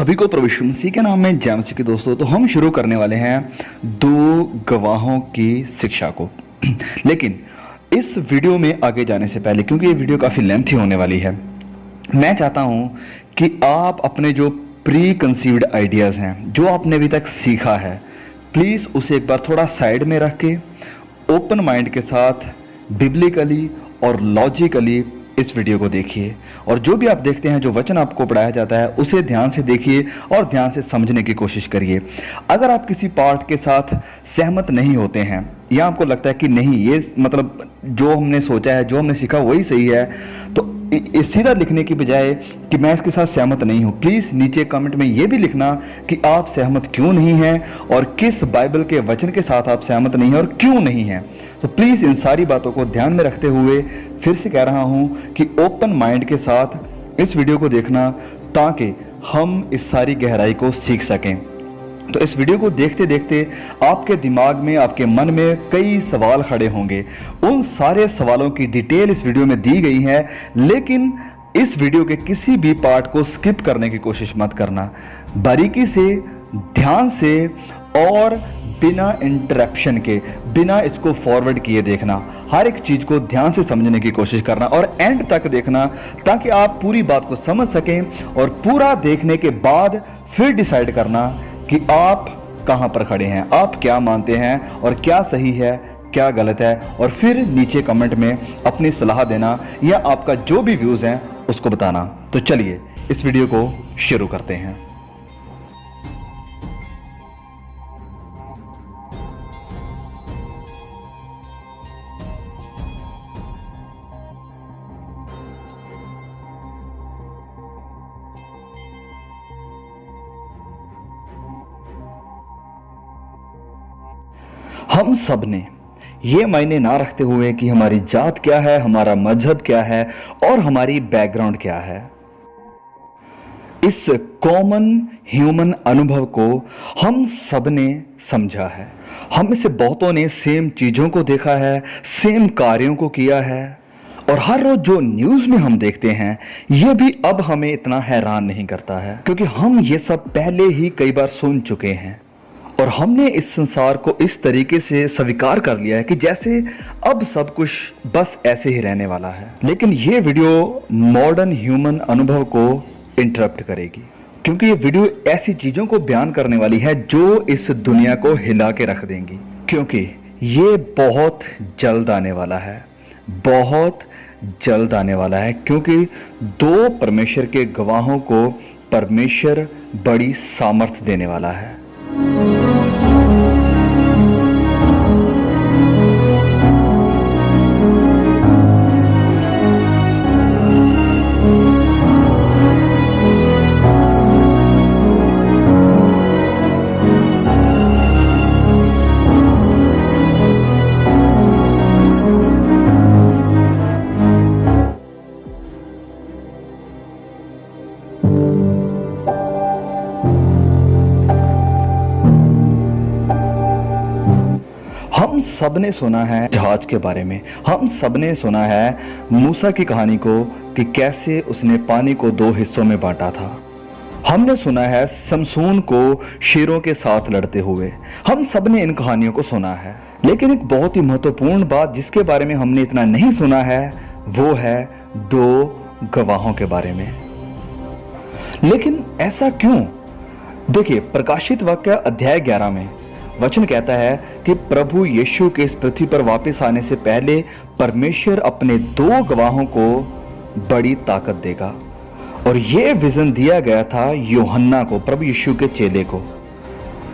सभी को प्रभु यीशु मसीह के नाम में जय मसीह के दोस्तों। तो हम शुरू करने वाले हैं दो गवाहों की शिक्षा को। लेकिन इस वीडियो में आगे जाने से पहले, क्योंकि ये वीडियो काफ़ी लेंथी होने वाली है, मैं चाहता हूं कि आप अपने जो प्री कंसीव्ड आइडियाज़ हैं, जो आपने अभी तक सीखा है, प्लीज़ उसे एक बार थोड़ा साइड में रख के ओपन माइंड के साथ बिब्लिकली और लॉजिकली इस वीडियो को देखिए। और जो भी आप देखते हैं, जो वचन आपको पढ़ाया जाता है, उसे ध्यान से देखिए और ध्यान से समझने की कोशिश करिए। अगर आप किसी पार्ट के साथ सहमत नहीं होते हैं या आपको लगता है कि नहीं, ये मतलब जो हमने सोचा है, जो हमने सीखा वही सही है, तो सीधा लिखने की बजाय कि मैं इसके साथ सहमत नहीं हूँ, प्लीज़ नीचे कमेंट में ये भी लिखना कि आप सहमत क्यों नहीं हैं और किस बाइबल के वचन के साथ आप सहमत नहीं हैं और क्यों नहीं हैं। तो प्लीज़ इन सारी बातों को ध्यान में रखते हुए फिर से कह रहा हूँ कि ओपन माइंड के साथ इस वीडियो को देखना, ताकि हम इस सारी गहराई को सीख सकें। तो इस वीडियो को देखते देखते आपके दिमाग में, आपके मन में कई सवाल खड़े होंगे। उन सारे सवालों की डिटेल इस वीडियो में दी गई है, लेकिन इस वीडियो के किसी भी पार्ट को स्किप करने की कोशिश मत करना। बारीकी से, ध्यान से और बिना इंटरप्शन के, बिना इसको फॉरवर्ड किए देखना। हर एक चीज़ को ध्यान से समझने की कोशिश करना और एंड तक देखना, ताकि आप पूरी बात को समझ सकें और पूरा देखने के बाद फिर डिसाइड करना कि आप कहां पर खड़े हैं, आप क्या मानते हैं और क्या सही है, क्या गलत है। और फिर नीचे कमेंट में अपनी सलाह देना या आपका जो भी व्यूज़ हैं उसको बताना। तो चलिए इस वीडियो को शुरू करते हैं। हम सब ने ये मायने ना रखते हुए कि हमारी जात क्या है, हमारा मजहब क्या है और हमारी बैकग्राउंड क्या है, इस कॉमन ह्यूमन अनुभव को हम सब ने समझा है। हम में से बहुतों ने सेम चीज़ों को देखा है, सेम कार्यों को किया है, और हर रोज जो न्यूज़ में हम देखते हैं यह भी अब हमें इतना हैरान नहीं करता है, क्योंकि हम ये सब पहले ही कई बार सुन चुके हैं और हमने इस संसार को इस तरीके से स्वीकार कर लिया है कि जैसे अब सब कुछ बस ऐसे ही रहने वाला है। लेकिन ये वीडियो मॉडर्न ह्यूमन अनुभव को इंटरप्ट करेगी, क्योंकि ये वीडियो ऐसी चीज़ों को बयान करने वाली है जो इस दुनिया को हिला के रख देंगी। क्योंकि ये बहुत जल्द आने वाला है, बहुत जल्द आने वाला है, क्योंकि दो परमेश्वर के गवाहों को परमेश्वर बड़ी सामर्थ्य देने वाला है। हम सबने सुना है जहाज के बारे में, हम सबने सुना है मूसा की कहानी को कि कैसे उसने पानी को दो हिस्सों में बांटा था। हमने सुना है समसून को शेरों के साथ लड़ते हुए। हम सबने इन कहानियों को सुना है, लेकिन एक बहुत ही महत्वपूर्ण बात जिसके बारे में हमने इतना नहीं सुना है, वो है दो गवाहों के बारे में। लेकिन ऐसा क्यों? देखिए, प्रकाशित वाक्य अध्याय 11 में वचन कहता है कि प्रभु यीशु के इस पृथ्वी पर वापस आने से पहले परमेश्वर अपने दो गवाहों को बड़ी ताकत देगा। और यह विजन दिया गया था यूहन्ना को, प्रभु यीशु के चेले को।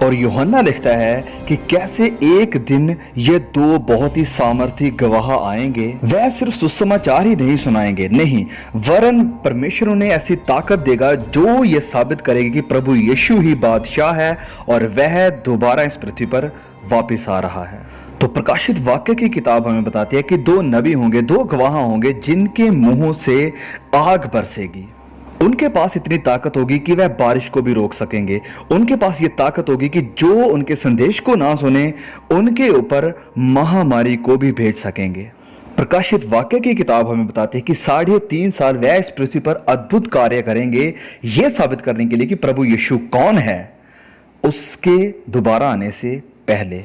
और यूहन्ना लिखता है कि कैसे एक दिन ये दो बहुत ही सामर्थी गवाह आएंगे। वह सिर्फ सुसमाचार ही नहीं सुनाएंगे, नहीं, वरन परमेश्वर उन्हें ऐसी ताकत देगा जो ये साबित करेगी कि प्रभु यीशु ही बादशाह है और वह दोबारा इस पृथ्वी पर वापस आ रहा है। तो प्रकाशित वाक्य की किताब हमें बताती है कि दो नबी होंगे, दो गवाह होंगे, जिनके मुंहों से आग बरसेगी। उनके पास इतनी ताकत होगी कि वह बारिश को भी रोक सकेंगे। उनके पास ये ताकत होगी कि जो उनके संदेश को ना सुने उनके ऊपर महामारी को भी भेज सकेंगे। प्रकाशित वाक्य की किताब हमें बताती है कि 3.5 साल वह इस पृथ्वी पर अद्भुत कार्य करेंगे, यह साबित करने के लिए कि प्रभु यीशु कौन है उसके दोबारा आने से पहले।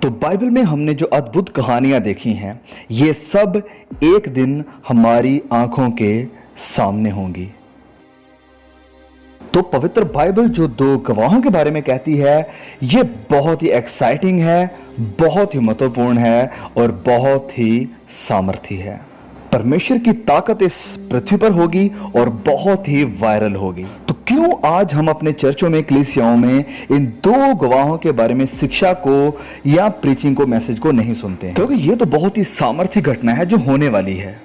तो बाइबल में हमने जो अद्भुत कहानियां देखी हैं, ये सब एक दिन हमारी आंखों के सामने होंगी। तो पवित्र बाइबल जो 2 गवाहों के बारे में कहती है, ये बहुत ही एक्साइटिंग है, बहुत ही महत्वपूर्ण है और बहुत ही सामर्थी है। परमेश्वर की ताकत इस पृथ्वी पर होगी और बहुत ही वायरल होगी। तो क्यों आज हम अपने चर्चों में, कलीसियाओं में इन 2 गवाहों के बारे में शिक्षा को या प्रीचिंग को, मैसेज को नहीं सुनते हैं? क्योंकि ये तो बहुत ही सामर्थी घटना है जो होने वाली है।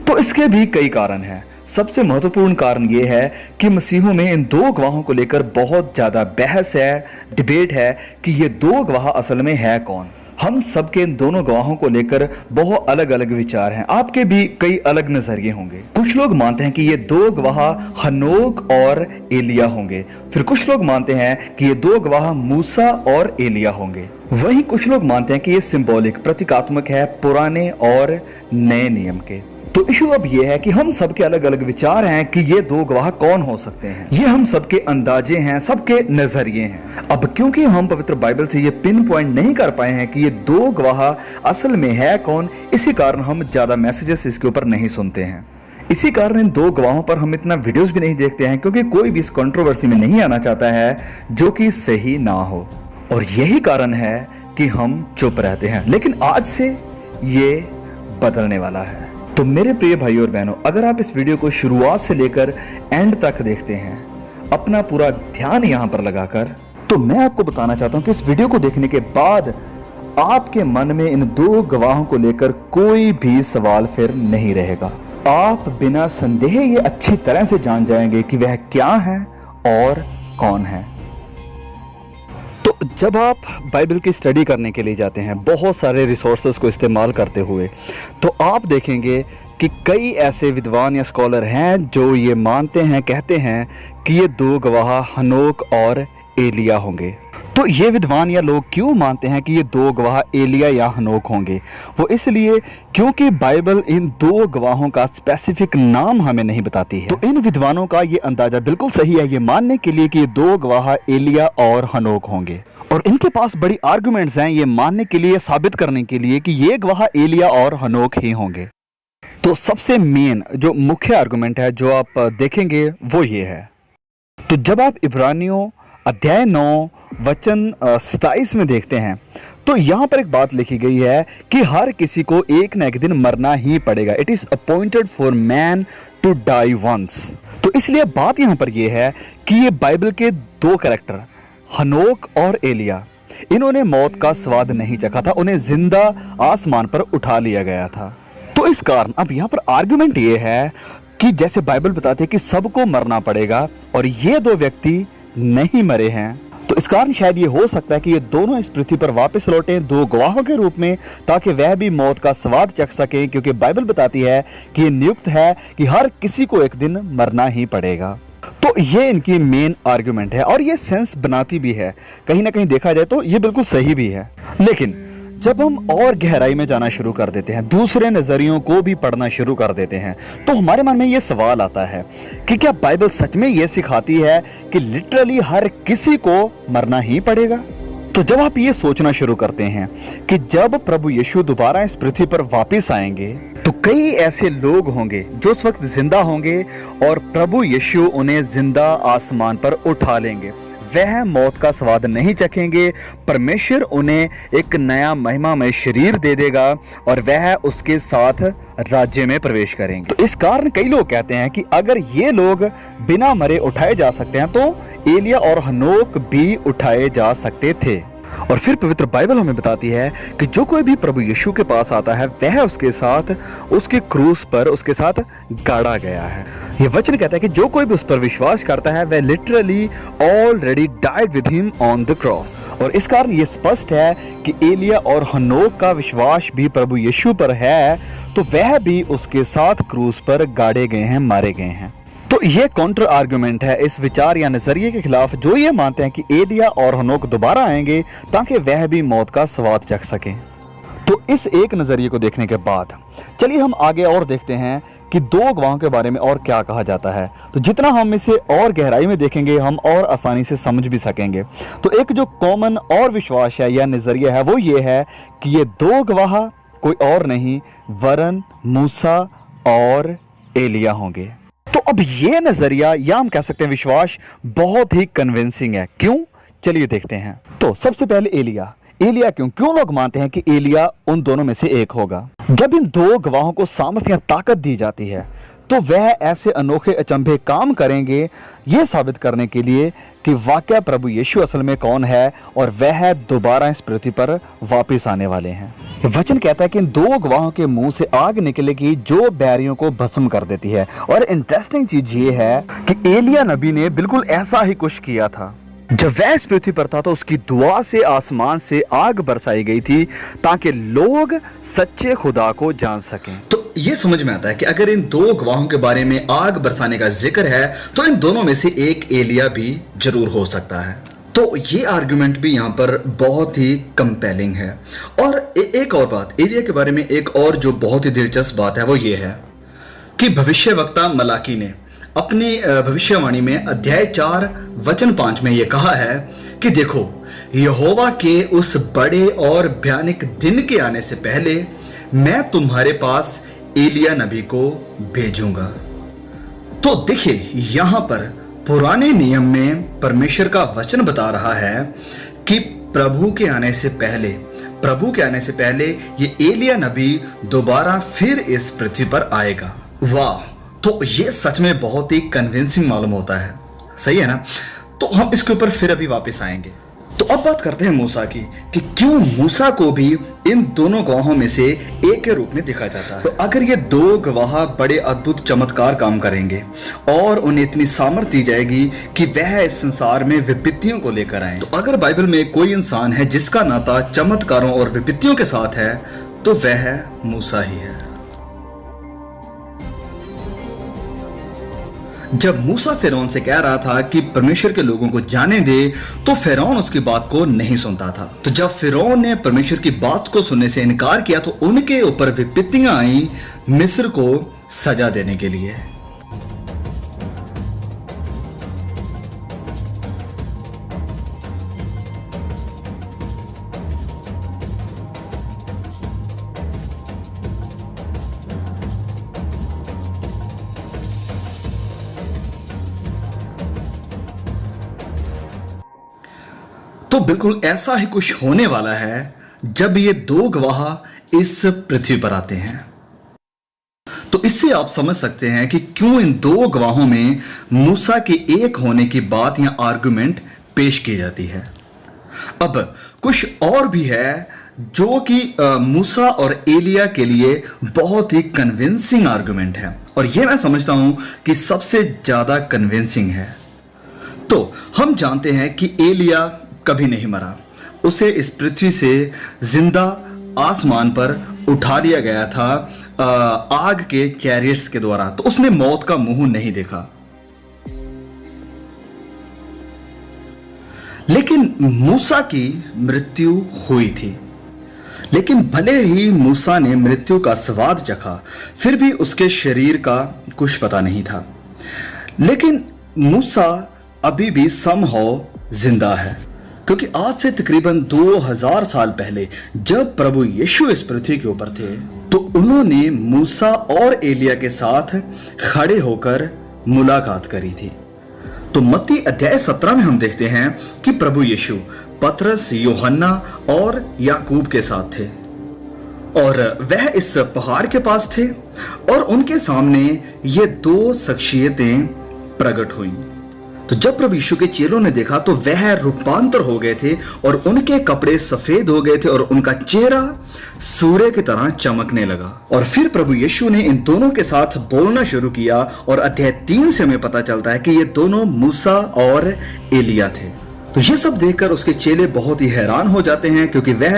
तो इसके भी कई कारण हैं। सबसे महत्वपूर्ण कारण यह है कि मसीहों में इन 2 गवाहों को लेकर बहुत ज्यादा बहस है, डिबेट है कि ये 2 गवाह असल में है कौन। हम सबके इन दोनों गवाहों को लेकर बहुत अलग अलग विचार हैं। आपके भी कई अलग नजरिए होंगे। कुछ लोग मानते हैं कि ये 2 गवाह हनोक और एलिया होंगे। फिर कुछ लोग मानते हैं कि ये 2 गवाह मूसा और एलिया होंगे। वहीं कुछ लोग मानते हैं कि ये सिंबॉलिक, प्रतीकात्मक है पुराने और नए नियम के। तो इशू अब यह है कि हम सबके अलग अलग विचार हैं कि ये 2 गवाह कौन हो सकते हैं। ये हम सबके अंदाजे हैं, सबके नजरिए हैं। अब क्योंकि हम पवित्र बाइबल से ये पिन पॉइंट नहीं कर पाए हैं कि ये 2 गवाह असल में है कौन, इसी कारण हम ज्यादा मैसेजेस इसके ऊपर नहीं सुनते हैं। इसी कारण इन 2 गवाहों पर हम इतना वीडियोस भी नहीं देखते हैं, क्योंकि कोई भी इस कंट्रोवर्सी में नहीं आना चाहता है जो कि सही ना हो। और यही कारण है कि हम चुप रहते हैं। लेकिन आज से ये बदलने वाला है। तो मेरे प्रिय भाई और बहनों, अगर आप इस वीडियो को शुरुआत से लेकर एंड तक देखते हैं, अपना पूरा ध्यान यहां पर लगाकर, तो मैं आपको बताना चाहता हूं कि इस वीडियो को देखने के बाद आपके मन में इन 2 गवाहों को लेकर कोई भी सवाल फिर नहीं रहेगा। आप बिना संदेह ये अच्छी तरह से जान जाएंगे कि वह क्या है और कौन है। तो जब आप बाइबल की स्टडी करने के लिए जाते हैं, बहुत सारे रिसोर्सेज को इस्तेमाल करते हुए, तो आप देखेंगे कि कई ऐसे विद्वान या स्कॉलर हैं जो ये मानते हैं, कहते हैं कि ये 2 गवाह हनोक और एलिया होंगे। तो ये विद्वान या लोग क्यों मानते हैं कि ये 2 गवाह एलिया या हनोक होंगे? वो इसलिए क्योंकि बाइबल इन 2 गवाहों का स्पेसिफिक नाम हमें नहीं बताती है। तो इन विद्वानों का ये अंदाजा बिल्कुल सही है, ये मानने के लिए कि ये 2 गवाह एलिया और हनोक होंगे। और इनके पास बड़ी आर्गुमेंट्स हैं ये मानने के लिए, साबित करने के लिए कि ये गवाह एलिया और हनोक ही होंगे। तो सबसे मेन जो मुख्य आर्गुमेंट है जो आप देखेंगे वो ये है। तो जब आप इब्रानियों अध्याय 9 वचन 27 में देखते हैं, तो यहां पर एक बात लिखी गई है कि हर किसी को एक न एक दिन मरना ही पड़ेगा। It is appointed for man to die once. तो इसलिए बात यहां पर यह है कि ये बाइबल के 2 कैरेक्टर हनोक और एलिया, इन्होंने मौत का स्वाद नहीं चखा था, उन्हें जिंदा आसमान पर उठा लिया गया था। तो इस कारण अब यहां पर आर्गुमेंट ये है कि जैसे बाइबल बताती है कि सबको मरना पड़ेगा और ये 2 व्यक्ति नहीं मरे हैं, तो इस कारण शायद ये हो सकता है कि ये दोनों इस पृथ्वी पर वापस लौटे 2 गवाहों के रूप में, ताकि वह भी मौत का स्वाद चख सके। क्योंकि बाइबल बताती है कि ये नियुक्त है कि हर किसी को एक दिन मरना ही पड़ेगा। तो ये इनकी मेन आर्गुमेंट है और ये सेंस बनाती भी है। कहीं ना कहीं देखा जाए तो ये बिल्कुल सही भी है। लेकिन जब हम और गहराई में जाना शुरू कर देते हैं, दूसरे नजरियों को भी पढ़ना शुरू कर देते हैं, तो हमारे मन में ये सवाल आता है कि क्या बाइबल सच में ये सिखाती है कि लिटरली हर किसी को मरना ही पड़ेगा? तो जब आप ये सोचना शुरू करते हैं कि जब प्रभु यीशु दोबारा इस पृथ्वी पर वापस आएंगे, तो कई ऐसे लोग होंगे जो उस वक्त जिंदा होंगे और प्रभु यीशु उन्हें जिंदा आसमान पर उठा लेंगे। वह मौत का स्वाद नहीं चखेंगे, परमेश्वर उन्हें एक नया महिमामय शरीर दे देगा और वह उसके साथ राज्य में प्रवेश करेंगे। तो इस कारण कई लोग कहते हैं कि अगर ये लोग बिना मरे उठाए जा सकते हैं, तो एलिया और हनोक भी उठाए जा सकते थे। और फिर पवित्र बाइबल हमें बताती है कि जो कोई भी प्रभु यीशु के पास आता है, वह उसके साथ उसके क्रूस पर उसके साथ गाड़ा गया है। ये वचन कहता है कि जो कोई भी उस पर विश्वास करता है, वह literally already died with him on the cross. और इस कारण ये स्पष्ट है कि एलिया और हनोक का विश्वास भी प्रभु यीशु पर है, तो वह भी उसके साथ क्रूस पर गाड़े गए हैं, मारे गए हैं। तो ये काउंटर आर्गुमेंट है इस विचार या नजरिए के खिलाफ जो ये मानते हैं कि एलिया और हनोक दोबारा आएंगे ताकि वह भी मौत का स्वाद चख सके। तो इस एक नज़रिए को देखने के बाद चलिए हम आगे और देखते हैं कि दो गवाहों के बारे में और क्या कहा जाता है। तो जितना हम इसे और गहराई में देखेंगे हम और आसानी से समझ भी सकेंगे। तो एक जो कॉमन और विश्वास है या नज़रिया है वो ये है कि ये दो गवाह कोई और नहीं वरन मूसा और एलिया होंगे। तो अब ये नज़रिया या हम कह सकते हैं विश्वास बहुत ही कन्विंसिंग है। क्यों? चलिए देखते हैं। तो सबसे पहले एलिया क्यों लोग मानते हैं कि एलिया उन दोनों में से एक होगा? जब इन दो गवाहों को सामर्थ्य या ताकत दी जाती है तो वह ऐसे अनोखे अचंभे काम करेंगे यह साबित करने के लिए कि वाकई प्रभु यीशु असल में कौन है और वह दोबारा इस पृथ्वी पर वापस आने वाले हैं। वचन कहता है कि इन दो गवाहों के मुंह से आग निकलेगी जो बैरियों को भस्म कर देती है। और इंटरेस्टिंग चीज ये है कि एलिया नबी ने बिल्कुल ऐसा ही कुछ किया था। जब वह इस पृथ्वी पर था तो उसकी दुआ से आसमान से आग बरसाई गई थी ताकि लोग सच्चे खुदा को जान सकें। तो ये समझ में आता है कि अगर इन दो गवाहों के बारे में आग बरसाने का जिक्र है तो इन दोनों में से एक एलिया भी जरूर हो सकता है। तो ये आर्गुमेंट भी यहाँ पर बहुत ही कंपेलिंग है। और एक और बात एलिया के बारे में, एक और जो बहुत ही दिलचस्प बात है वो ये है कि भविष्यवक्ता मलाकी ने अपनी भविष्यवाणी में अध्याय 4 वचन 5 में यह कहा है कि देखो यहोवा के उस बड़े और भयानक दिन के आने से पहले मैं तुम्हारे पास एलिया नबी को भेजूंगा। तो देखिए यहां पर पुराने नियम में परमेश्वर का वचन बता रहा है कि प्रभु के आने से पहले ये एलिया नबी दोबारा फिर इस पृथ्वी पर आएगा। वाह! तो ये सच में बहुत ही कन्विंसिंग मालूम होता है, सही है ना? तो हम इसके ऊपर फिर अभी वापस आएंगे। तो अब बात करते हैं मूसा की कि क्यों मूसा को भी इन दोनों गवाहों में से एक के रूप में देखा जाता है। तो अगर ये दो गवाह बड़े अद्भुत चमत्कार काम करेंगे और उन्हें इतनी सामर्थ्य दी जाएगी कि वह इस संसार में विपत्तियों को लेकर आए, तो अगर बाइबल में कोई इंसान है जिसका नाता चमत्कारों और विपत्तियों के साथ है तो वह मूसा ही है। जब मूसा फिरौन से कह रहा था कि परमेश्वर के लोगों को जाने दे तो फिरौन उसकी बात को नहीं सुनता था। तो जब फिरौन ने परमेश्वर की बात को सुनने से इनकार किया तो उनके ऊपर विपत्तियां आई मिस्र को सजा देने के लिए। तो बिल्कुल ऐसा ही कुछ होने वाला है जब ये दो गवाह इस पृथ्वी पर आते हैं। तो इससे आप समझ सकते हैं कि क्यों इन दो गवाहों में मूसा के एक होने की बात या आर्गुमेंट पेश की जाती है। अब कुछ और भी है जो कि मूसा और एलिया के लिए बहुत ही कन्विंसिंग आर्गुमेंट है और यह मैं समझता हूं कि सबसे ज्यादा कन्विंसिंग है। तो हम जानते हैं कि एलिया कभी नहीं मरा, उसे इस पृथ्वी से जिंदा आसमान पर उठा लिया गया था आग के चैरियट्स के द्वारा। तो उसने मौत का मुंह नहीं देखा। लेकिन मूसा की मृत्यु हुई थी। लेकिन भले ही मूसा ने मृत्यु का स्वाद चखा फिर भी उसके शरीर का कुछ पता नहीं था। लेकिन मूसा अभी भी समहाउ जिंदा है, क्योंकि आज से तकरीबन 2000 साल पहले जब प्रभु यीशु इस पृथ्वी के ऊपर थे तो उन्होंने मूसा और एलिया के साथ खड़े होकर मुलाकात करी थी। तो मत्ती अध्याय 17 में हम देखते हैं कि प्रभु यीशु पतरस, यूहन्ना और याकूब के साथ थे और वह इस पहाड़ के पास थे और उनके सामने ये दो शख्सियतें प्रकट हुई। तो जब प्रभु यीशु के चेलों ने देखा तो वह रूपांतर हो गए थे और उनके कपड़े सफेद हो गए थे और उनका चेहरा सूर्य की तरह चमकने लगा। और फिर प्रभु यीशु ने इन दोनों के साथ बोलना शुरू किया और अध्याय 3 से हमें पता चलता है कि ये दोनों मूसा और एलिया थे। तो ये सब देखकर उसके चेले बहुत ही हैरान हो जाते हैं, क्योंकि वह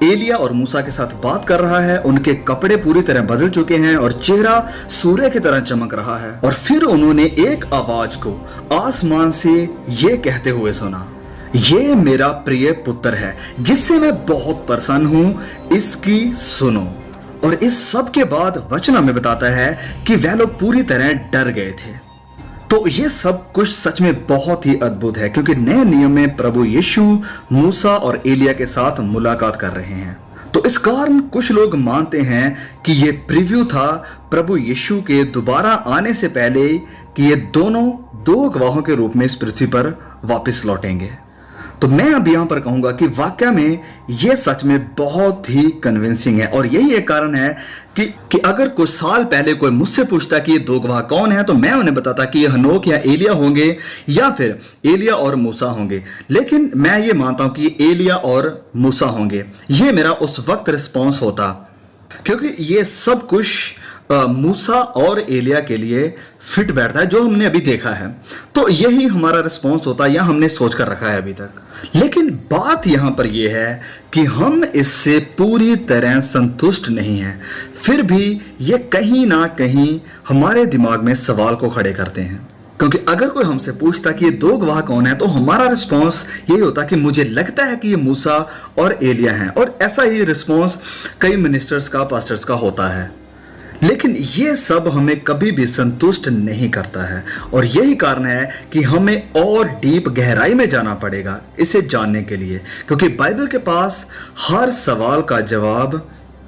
एलिया और मूसा के साथ बात कर रहा है, उनके कपड़े पूरी तरह बदल चुके हैं और चेहरा सूर्य की तरह चमक रहा है। और फिर उन्होंने एक आवाज को आसमान से ये कहते हुए सुना, ये मेरा प्रिय पुत्र है जिससे मैं बहुत प्रसन्न हूं, इसकी सुनो। और इस सब के बाद वचन हमें बताता है कि वह लोग पूरी तरह डर गए थे। तो ये सब कुछ सच में बहुत ही अद्भुत है, क्योंकि नए नियम में प्रभु यीशु मूसा और एलिया के साथ मुलाकात कर रहे हैं। तो इस कारण कुछ लोग मानते हैं कि ये प्रीव्यू था प्रभु यीशु के दोबारा आने से पहले कि ये दोनों दो गवाहों के रूप में इस पृथ्वी पर वापस लौटेंगे। तो मैं अब यहां पर कहूंगा कि वाकई में यह सच में बहुत ही कन्विंसिंग है। और यही एक कारण है कि अगर कुछ साल पहले कोई मुझसे पूछता कि ये दो गवाह कौन है, तो मैं उन्हें बताता कि ये हनोक या एलिया होंगे या फिर एलिया और मूसा होंगे। लेकिन मैं ये मानता हूं कि एलिया और मूसा होंगे। ये मेरा उस वक्त रिस्पॉन्स होता, क्योंकि ये सब कुछ मूसा और एलिया के लिए फिट बैठता है जो हमने अभी देखा है। तो यही हमारा रिस्पॉन्स होता है या हमने सोच कर रखा है अभी तक। लेकिन बात यहां पर यह है कि हम इससे पूरी तरह संतुष्ट नहीं हैं। फिर भी ये कहीं ना कहीं हमारे दिमाग में सवाल को खड़े करते हैं, क्योंकि अगर कोई हमसे पूछता कि ये दो गवाह कौन है, तो हमारा रिस्पॉन्स यही होता कि मुझे लगता है कि ये मूसा और एलिया हैं। और ऐसा ही रिस्पॉन्स कई मिनिस्टर्स का, पास्टर्स का होता है। लेकिन ये सब हमें कभी भी संतुष्ट नहीं करता है, और यही कारण है कि हमें और डीप गहराई में जाना पड़ेगा इसे जानने के लिए, क्योंकि बाइबल के पास हर सवाल का जवाब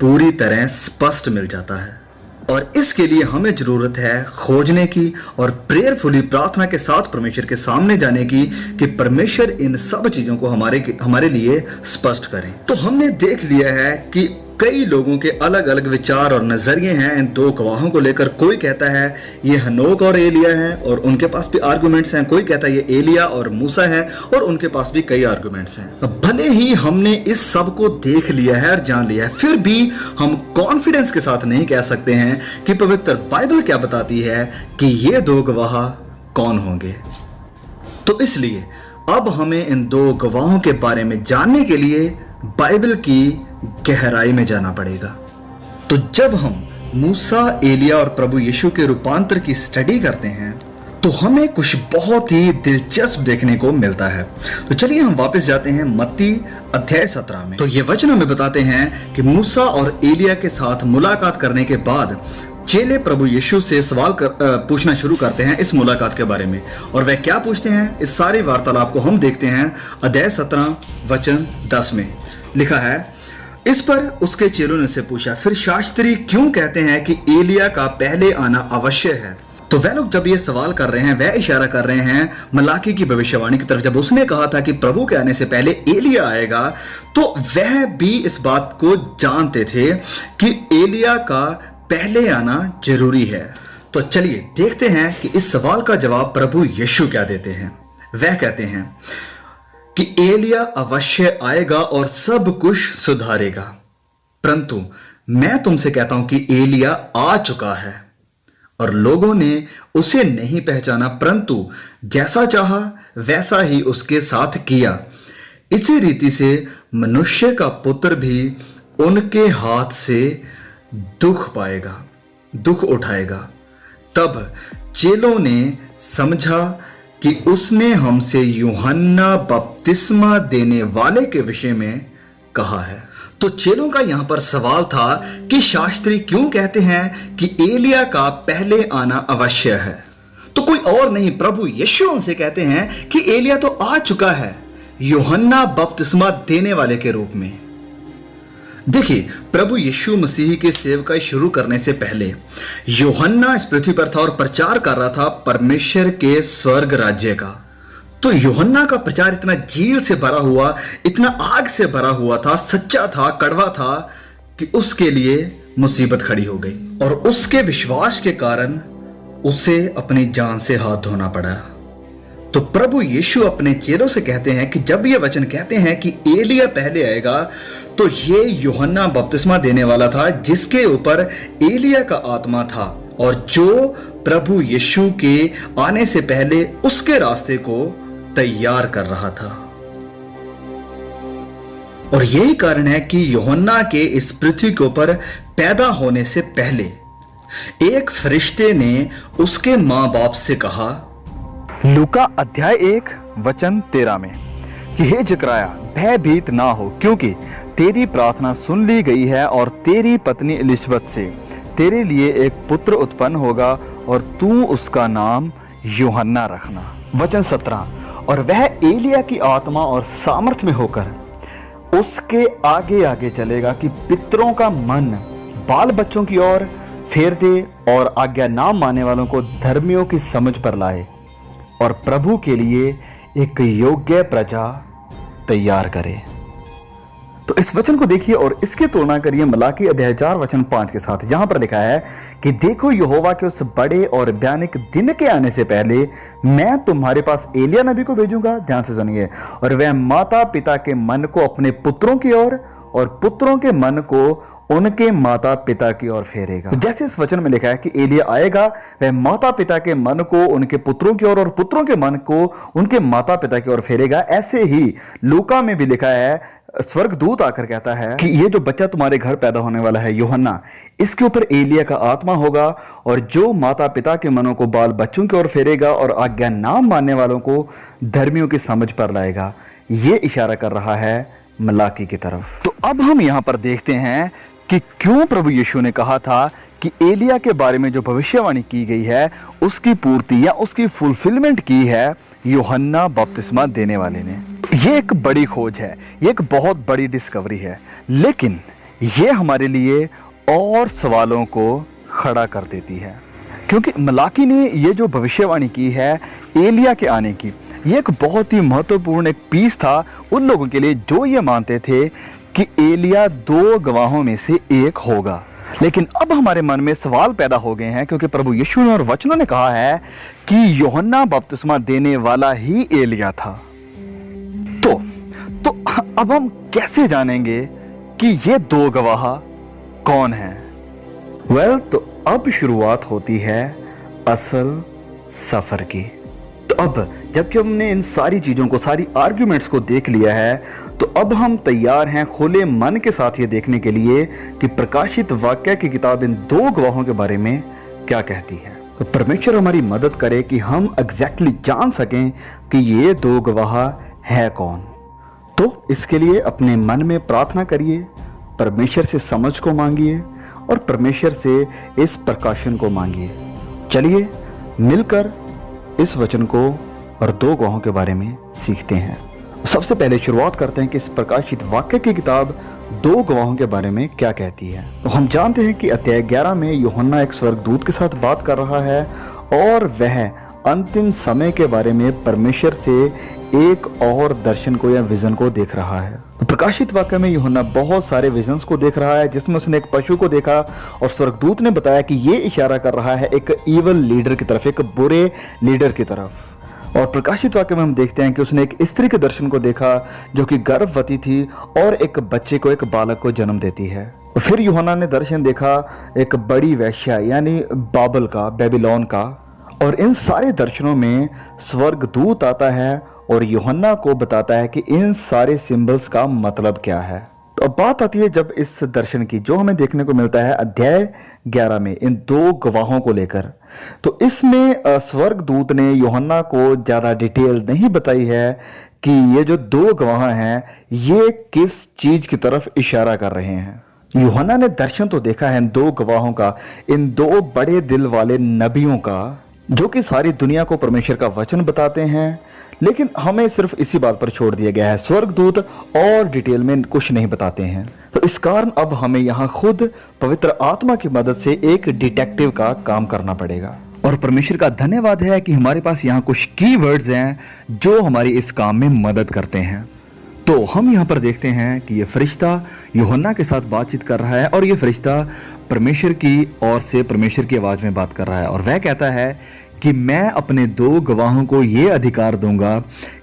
पूरी तरह स्पष्ट मिल जाता है। और इसके लिए हमें जरूरत है खोजने की और प्रेयरफुली प्रार्थना के साथ परमेश्वर के सामने जाने की कि परमेश्वर इन सब चीजों को हमारे लिए स्पष्ट करें। तो हमने देख लिया है कि कई लोगों के अलग अलग विचार और नजरिए हैं इन दो गवाहों को लेकर। कोई कहता है ये हनोक और एलिया है और उनके पास भी आर्गुमेंट्स हैं। कोई कहता है ये एलिया और मूसा है और उनके पास भी कई आर्गुमेंट्स हैं। भले ही हमने इस सब को देख लिया है और जान लिया है, फिर भी हम कॉन्फिडेंस के साथ नहीं कह सकते हैं कि पवित्र बाइबल क्या बताती है कि ये दो गवाह कौन होंगे। तो इसलिए अब हमें इन दो गवाहों के बारे में जानने के लिए बाइबल की गहराई में जाना पड़ेगा। तो जब हम मूसा, एलिया और प्रभु यीशु के रूपांतर की स्टडी करते हैं तो हमें कुछ बहुत ही दिलचस्प देखने को मिलता है। तो चलिए हम वापस जाते हैं मत्ती अध्याय 17 में। तो ये वचन हमें बताते हैं कि मूसा और एलिया के साथ मुलाकात करने के बाद चेले प्रभु यीशु से सवाल पूछना शुरू करते हैं इस मुलाकात के बारे में। और वह क्या पूछते हैं, इस सारी वार्तालाप को हम देखते हैं अध्याय 17 वचन 10 में। लिखा है, इस पर उसके चेलों ने से पूछा, फिर शास्त्री क्यों कहते हैं कि एलिया का पहले आना अवश्य है? तो वह लोग जब ये सवाल कर रहे हैं, वह इशारा कर रहे हैं मलाकी की भविष्यवाणी की तरफ। जब उसने कहा था कि प्रभु के आने से पहले एलिया आएगा, तो वह भी इस बात को जानते थे कि एलिया का पहले आना जरूरी है। तो चलिए देखते हैं कि इस सवाल का जवाब प्रभु यीशु क्या देते हैं। वह कहते हैं कि एलिया अवश्य आएगा और सब कुछ सुधारेगा, परंतु मैं तुमसे कहता हूं कि एलिया आ चुका है और लोगों ने उसे नहीं पहचाना, परंतु जैसा चाहा वैसा ही उसके साथ किया। इसी रीति से मनुष्य का पुत्र भी उनके हाथ से दुख पाएगा, दुख उठाएगा। तब चेलों ने समझा कि उसने हमसे यूहन्ना बपतिस्मा देने वाले के विषय में कहा है। तो चेलों का यहां पर सवाल था कि शास्त्री क्यों कहते हैं कि एलिया का पहले आना अवश्य है? तो कोई और नहीं, प्रभु यीशु उनसे कहते हैं कि एलिया तो आ चुका है यूहन्ना बपतिस्मा देने वाले के रूप में। देखिए, प्रभु यीशु मसीह के सेवकाई शुरू करने से पहले यूहन्ना इस पृथ्वी पर था और प्रचार कर रहा था परमेश्वर के स्वर्ग राज्य का। तो यूहन्ना का प्रचार इतना झील से भरा हुआ, इतना आग से भरा हुआ था, सच्चा था, कड़वा था कि उसके लिए मुसीबत खड़ी हो गई और उसके विश्वास के कारण उसे अपनी जान से हाथ धोना पड़ा। तो प्रभु यीशु अपने चेलों से कहते हैं कि जब ये वचन कहते हैं कि एलिया पहले आएगा, तो ये यूहन्ना बपतिस्मा देने वाला था जिसके ऊपर एलिया का आत्मा था और जो प्रभु यीशु के आने से पहले उसके रास्ते को तैयार कर रहा था। और यही कारण है कि यूहन्ना के इस पृथ्वी के ऊपर पैदा होने से पहले एक फरिश्ते ने उसके मां बाप से कहा, लूका अध्याय 1 वचन 13 में, कि हे जकराया, भयभीत ना हो, क्योंकि तेरी प्रार्थना सुन ली गई है और तेरी पत्नी एलिशबत से तेरे लिए एक पुत्र उत्पन्न होगा और तू उसका नाम यूहन्ना रखना। वचन 17, और वह एलिया की आत्मा और सामर्थ में होकर उसके आगे आगे चलेगा कि पितरों का मन बाल बच्चों की ओर फेर दे और आज्ञा ना मानने वालों को धर्मियों की समझ पर लाए और प्रभु के लिए एक योग्य प्रजा तैयार करे। तो इस वचन को देखिए और इसकी तुलना करिए मलाकी अध्याय 4 वचन 5 के साथ, जहां पर लिखा है कि देखो यहोवा के उस बड़े और भयानक दिन के आने से पहले मैं तुम्हारे पास एलिया नबी को भेजूंगा, ध्यान से सुनिए, और वह माता पिता के मन को अपने पुत्रों की ओर और पुत्रों के मन को उनके माता पिता की ओर फेरेगा। तो जैसे इस वचन में लिखा है कि एलिया आएगा, वह माता पिता के मन को उनके पुत्रों की ओर और पुत्रों के मन को उनके माता पिता की ओर फेरेगा, ऐसे ही लूका में भी लिखा है, स्वर्गदूत आकर कहता है कि ये जो बच्चा तुम्हारे घर पैदा होने वाला है यूहन्ना, इसके ऊपर एलिया का आत्मा होगा और जो माता पिता के मनों को बाल बच्चों की ओर फेरेगा और आज्ञा ना मानने वालों को धर्मियों की समझ पर लाएगा। ये इशारा कर रहा है मलाकी की तरफ। तो अब हम यहां पर देखते हैं कि क्यों प्रभु यीशु ने कहा था कि एलिया के बारे में जो भविष्यवाणी की गई है उसकी पूर्ति या उसकी फुलफिलमेंट की है यूहन्ना बपतिस्मा देने वाले ने। ये एक बड़ी खोज है, ये एक बहुत बड़ी डिस्कवरी है, लेकिन ये हमारे लिए और सवालों को खड़ा कर देती है, क्योंकि मलाकी ने ये जो भविष्यवाणी की है एलिया के आने की, ये एक बहुत ही महत्वपूर्ण एक पीस था उन लोगों के लिए जो ये मानते थे कि एलिया 2 गवाहों में से एक होगा। लेकिन अब हमारे मन में सवाल पैदा हो गए हैं, क्योंकि प्रभु यीशु ने और वचनों ने कहा है कि यूहन्ना बपतिस्मा देने वाला ही एलिया था। तो अब हम कैसे जानेंगे कि ये 2 गवाह कौन हैं? तो अब शुरुआत होती है असल सफर की। तो अब जबकि हमने इन सारी चीजों को, सारी आर्ग्यूमेंट्स को देख लिया है, तो अब हम तैयार हैं खुले मन के साथ ये देखने के लिए कि प्रकाशित वाक्य की किताब इन 2 गवाहों के बारे में क्या कहती है। तो परमेश्वर हमारी मदद करे कि हम एग्जैक्टली जान सकें कि ये 2 गवाह है कौन। तो इसके लिए अपने मन में प्रार्थना करिए, परमेश्वर से समझ को मांगिए और परमेश्वर से इस प्रकाशन को मांगिए। चलिए मिलकर इस वचन को और 2 गवाहों के बारे में सीखते हैं। सबसे पहले शुरुआत करते हैं कि इस प्रकाशित वाक्य की किताब 2 गवाहों के बारे में क्या कहती है। तो हम जानते हैं कि अध्याय 11 में यूहन्ना एक स्वर्गदूत के साथ बात कर रहा है और वह अंतिम समय के बारे में परमेश्वर से एक और दर्शन को या विजन को देख रहा है। प्रकाशित वाक्य में यूहन्ना बहुत सारे विजन्स को देख रहा है, जिसमें उसने एक पशु को देखा और स्वर्गदूत ने बताया कि ये इशारा कर रहा है एक ईवल लीडर की तरफ, एक बुरे लीडर की तरफ। और प्रकाशित वाक्य में हम देखते हैं कि उसने एक स्त्री के दर्शन को देखा जो कि गर्भवती थी और एक बच्चे को, एक बालक को जन्म देती है। फिर यूहन्ना ने दर्शन देखा एक बड़ी वेश्या यानी बाबल का, बेबीलोन का, और इन सारे दर्शनों में स्वर्गदूत आता है और यूहन्ना को बताता है कि इन सारे सिंबल्स का मतलब क्या है। तो अब बात आती है जब इस दर्शन की, जो हमें देखने को मिलता है अध्याय 11 में इन 2 गवाहों को लेकर। तो इसमें स्वर्गदूत ने यूहन्ना को ज्यादा डिटेल नहीं बताई है कि ये जो 2 गवाह हैं ये किस चीज की तरफ इशारा कर रहे हैं। यूहन्ना ने दर्शन तो देखा है इन 2 गवाहों का, इन 2 बड़े दिल वाले नबियों का, जो कि सारी दुनिया को परमेश्वर का वचन बताते हैं, लेकिन हमें सिर्फ इसी बात पर छोड़ दिया गया है। स्वर्गदूत और डिटेल में कुछ नहीं बताते हैं। तो इस कारण अब हमें यहाँ खुद पवित्र आत्मा की मदद से एक डिटेक्टिव का काम करना पड़ेगा। और परमेश्वर का धन्यवाद है कि हमारे पास यहाँ कुछ कीवर्ड्स हैं जो हमारी इस काम में मदद करते हैं। तो हम यहाँ पर देखते हैं कि ये फरिश्ता यूहन्ना के साथ बातचीत कर रहा है और ये फरिश्ता परमेश्वर की ओर से परमेश्वर की आवाज में बात कर रहा है और वह कहता है कि मैं अपने 2 गवाहों को ये अधिकार दूंगा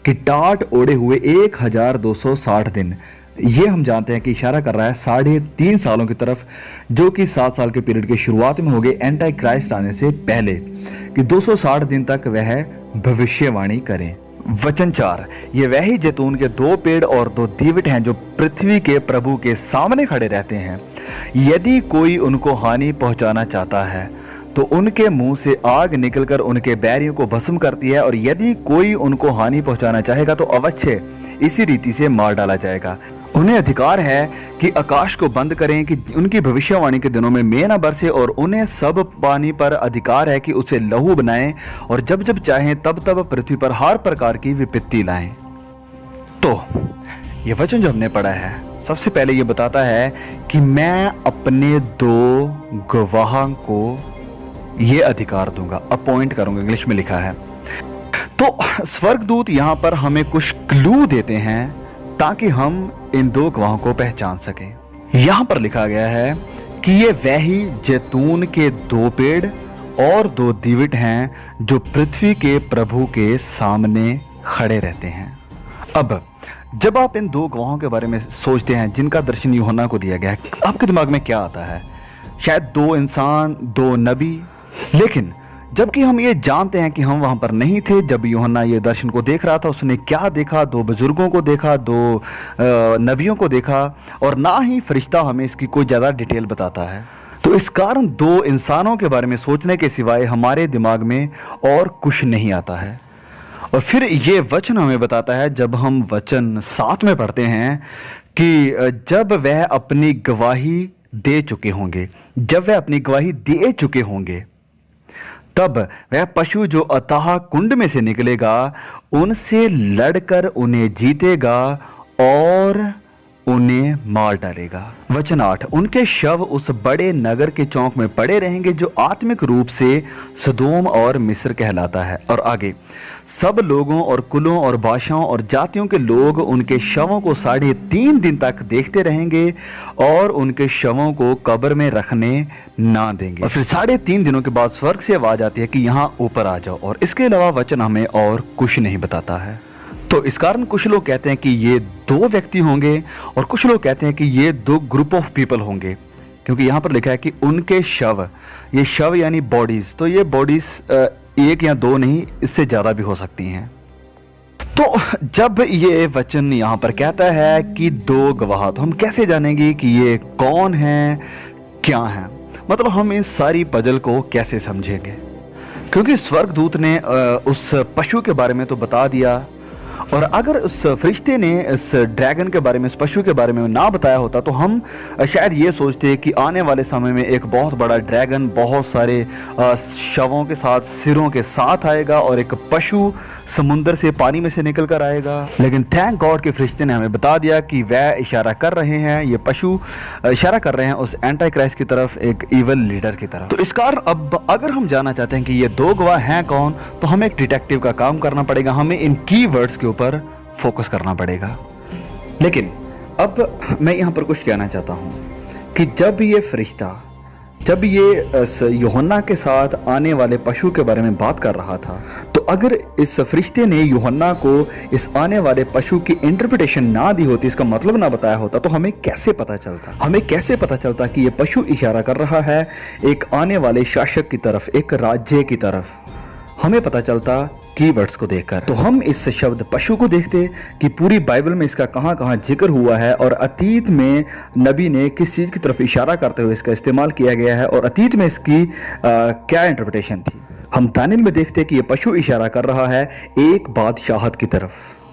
कि टाट ओढ़े हुए 1260 दिन, ये हम जानते हैं कि इशारा कर रहा है 3.5 सालों की तरफ, जो कि 7 साल के पीरियड की शुरुआत में हो गए एंटी क्राइस्ट आने से पहले, कि 260 दिन तक वह भविष्यवाणी करें। वचन 4, ये वही जैतून के 2 पेड़ और 2 दीवट हैं जो पृथ्वी के प्रभु के सामने खड़े रहते हैं। यदि कोई उनको हानि पहुंचाना चाहता है तो उनके मुंह से आग निकलकर उनके बैरियों को भस्म करती है, और यदि कोई उनको हानि पहुंचाना चाहेगा तो अवश्य इसी रीति से मार डाला जाएगा। उन्हें अधिकार है कि आकाश को बंद करें कि उनकी भविष्यवाणी के दिनों में मेंह न बरसे, और उन्हें सब पानी पर अधिकार है कि उसे लहू बनाएं और जब जब चाहें तब तब पृथ्वी पर हर प्रकार की विपत्ति लाएं। तो ये वचन जो हमने पढ़ा है, सबसे पहले ये बताता है कि मैं अपने 2 गवाह को ये अधिकार दूंगा, अपॉइंट करूंगा, इंग्लिश में लिखा है। तो स्वर्गदूत यहां पर हमें कुछ क्लू देते हैं ताकि हम इन 2 गवाहों को पहचान सकें। यहां पर लिखा गया है कि ये वही जैतून के 2 पेड़ और 2 दीवट हैं जो पृथ्वी के प्रभु के सामने खड़े रहते हैं। अब जब आप इन 2 गवाहों के बारे में सोचते हैं जिनका दर्शन यूहन्ना को दिया गया है, आपके दिमाग में क्या आता है? शायद 2 इंसान, 2 नबी। लेकिन जबकि हम ये जानते हैं कि हम वहां पर नहीं थे जब यूहन्ना ये दर्शन को देख रहा था। उसने क्या देखा? 2 बुजुर्गों को देखा, 2 नबियों को देखा, और ना ही फरिश्ता हमें इसकी कोई ज़्यादा डिटेल बताता है। तो इस कारण 2 इंसानों के बारे में सोचने के सिवाय हमारे दिमाग में और कुछ नहीं आता है। और फिर ये वचन हमें बताता है, जब हम वचन 7 में पढ़ते हैं कि जब वह अपनी गवाही दे चुके होंगे, जब वह अपनी गवाही दे चुके होंगे, तब वह पशु जो अथाह कुंड में से निकलेगा उनसे लड़कर उन्हें जीतेगा और उन्हें मार डालेगा। वचन 8, उनके शव उस बड़े नगर के चौक में पड़े रहेंगे जो आत्मिक रूप से सदोम और मिस्र कहलाता है। और आगे, सब लोगों और कुलों और भाषाओं और जातियों के लोग उनके शवों को 3.5 दिन तक देखते रहेंगे और उनके शवों को कब्र में रखने ना देंगे। और फिर 3.5 दिनों के बाद स्वर्ग से आवाज आती है कि यहाँ ऊपर आ जाओ। और इसके अलावा वचन हमें और कुछ नहीं बताता है। तो इस कारण कुछ लोग कहते हैं कि ये 2 व्यक्ति होंगे और कुछ लोग कहते हैं कि ये 2 ग्रुप ऑफ पीपल होंगे, क्योंकि यहाँ पर लिखा है कि उनके शव, ये शव यानी बॉडीज, तो ये बॉडीज 1 या 2 नहीं, इससे ज़्यादा भी हो सकती हैं। तो जब ये वचन यहाँ पर कहता है कि 2 गवाह, तो हम कैसे जानेंगे कि ये कौन है, क्या है? मतलब हम इस सारी पजल को कैसे समझेंगे? क्योंकि स्वर्गदूत ने उस पशु के बारे में तो बता दिया, और अगर उस फरिश्ते ने इस ड्रैगन के बारे में, इस पशु के बारे में ना बताया होता तो हम शायद ये सोचते कि आने वाले समय में एक बहुत बड़ा ड्रैगन बहुत सारे शवों के साथ, सिरों के साथ आएगा और एक पशु समुंदर से, पानी में से निकल कर आएगा। लेकिन थैंक गॉड के फरिश्ते ने हमें बता दिया कि वह इशारा कर रहे हैं, ये पशु इशारा कर रहे हैं उस एंटी क्राइस्ट की तरफ, एक इवल लीडर की तरफ। तो इस कारण अब अगर हम जानना चाहते हैं कि ये 2 गवाह हैं कौन, तो हमें एक डिटेक्टिव का काम करना पड़ेगा, हमें इन कीवर्ड्स के ऊपर फोकस करना पड़ेगा। लेकिन अब मैं यहां पर कुछ कहना चाहता हूं कि जब ये फरिश्ता, जब ये यूहन्ना के साथ आने वाले पशु के बारे में बात कर रहा था, तो अगर इस फरिश्ते ने यूहन्ना को इस आने वाले पशु की इंटरप्रिटेशन ना दी होती, इसका मतलब ना बताया होता, तो हमें कैसे पता चलता? हमें कैसे पता चलता कि ये पशु इशारा कर रहा है एक आने वाले शासक की तरफ, एक राज्य की तरफ? हमें पता चलता कीवर्ड्स को देखकर। तो हम इस शब्द पशु को देखते कि पूरी बाइबल में इसका कहाँ कहाँ जिक्र हुआ है और अतीत में नबी ने किस चीज़ की तरफ इशारा करते हुए इसका इस्तेमाल किया गया है और अतीत में इसकी क्या इंटरप्रिटेशन थी। हम दानियल में देखते कि ये पशु इशारा कर रहा है एक बादशाहत की तरफ।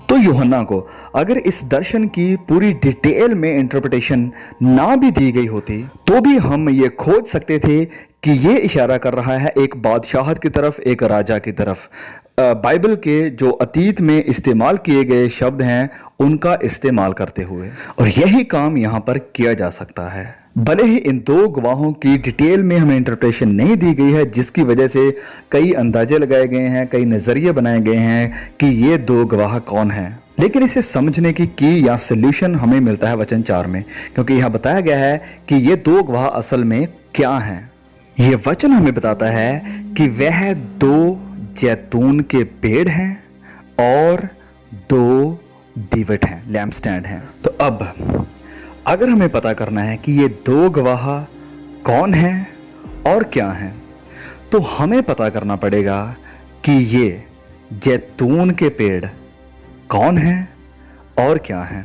तो यूहन्ना को अगर इस दर्शन की पूरी डिटेल में इंटरप्रिटेशन ना भी दी गई होती तो भी हम ये खोज सकते थे कि ये इशारा कर रहा है एक बादशाहत की तरफ, एक राजा की तरफ। बाइबल के जो अतीत में इस्तेमाल किए गए शब्द हैं उनका इस्तेमाल करते हुए, और यही काम यहाँ पर किया जा सकता है। भले ही इन 2 गवाहों की डिटेल में हमें इंटरप्रिटेशन नहीं दी गई है, जिसकी वजह से कई अंदाजे लगाए गए हैं, कई नज़रिए बनाए गए हैं कि ये 2 गवाह कौन हैं, लेकिन इसे समझने की या सोल्यूशन हमें मिलता है वचन 4 में, क्योंकि यहाँ बताया गया है कि ये 2 गवाह असल में क्या हैं। ये वचन हमें बताता है कि वह 2 जैतून के पेड़ हैं और 2 दीवट हैं, लैम्प स्टैंड हैं। तो अब अगर हमें पता करना है कि ये 2 गवाह कौन हैं और क्या हैं, तो हमें पता करना पड़ेगा कि ये जैतून के पेड़ कौन हैं और क्या हैं,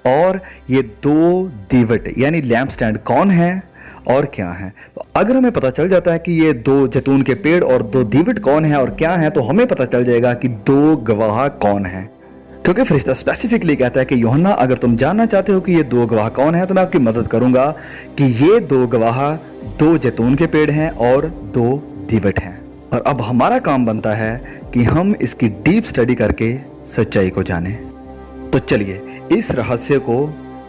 और ये 2 दीवट यानी लैम्प स्टैंड कौन हैं और क्या है। तो अगर हमें पता चल जाता है कि ये 2 जैतून के पेड़ और 2 दीवट कौन है और क्या है, तो हमें पता चल जाएगा कि 2 गवाह कौन हैं। क्योंकि फरिश्ता स्पेसिफिकली कहता है कि यूहन्ना, अगर तुम जानना चाहते हो कि ये दो गवाह कौन है तो मैं आपकी मदद करूंगा कि ये दो गवाह दो जैतून के पेड़ हैं और दो दीवट हैं। और अब हमारा काम बनता है कि हम इसकी डीप स्टडी करके सच्चाई को जानें। तो चलिए इस रहस्य को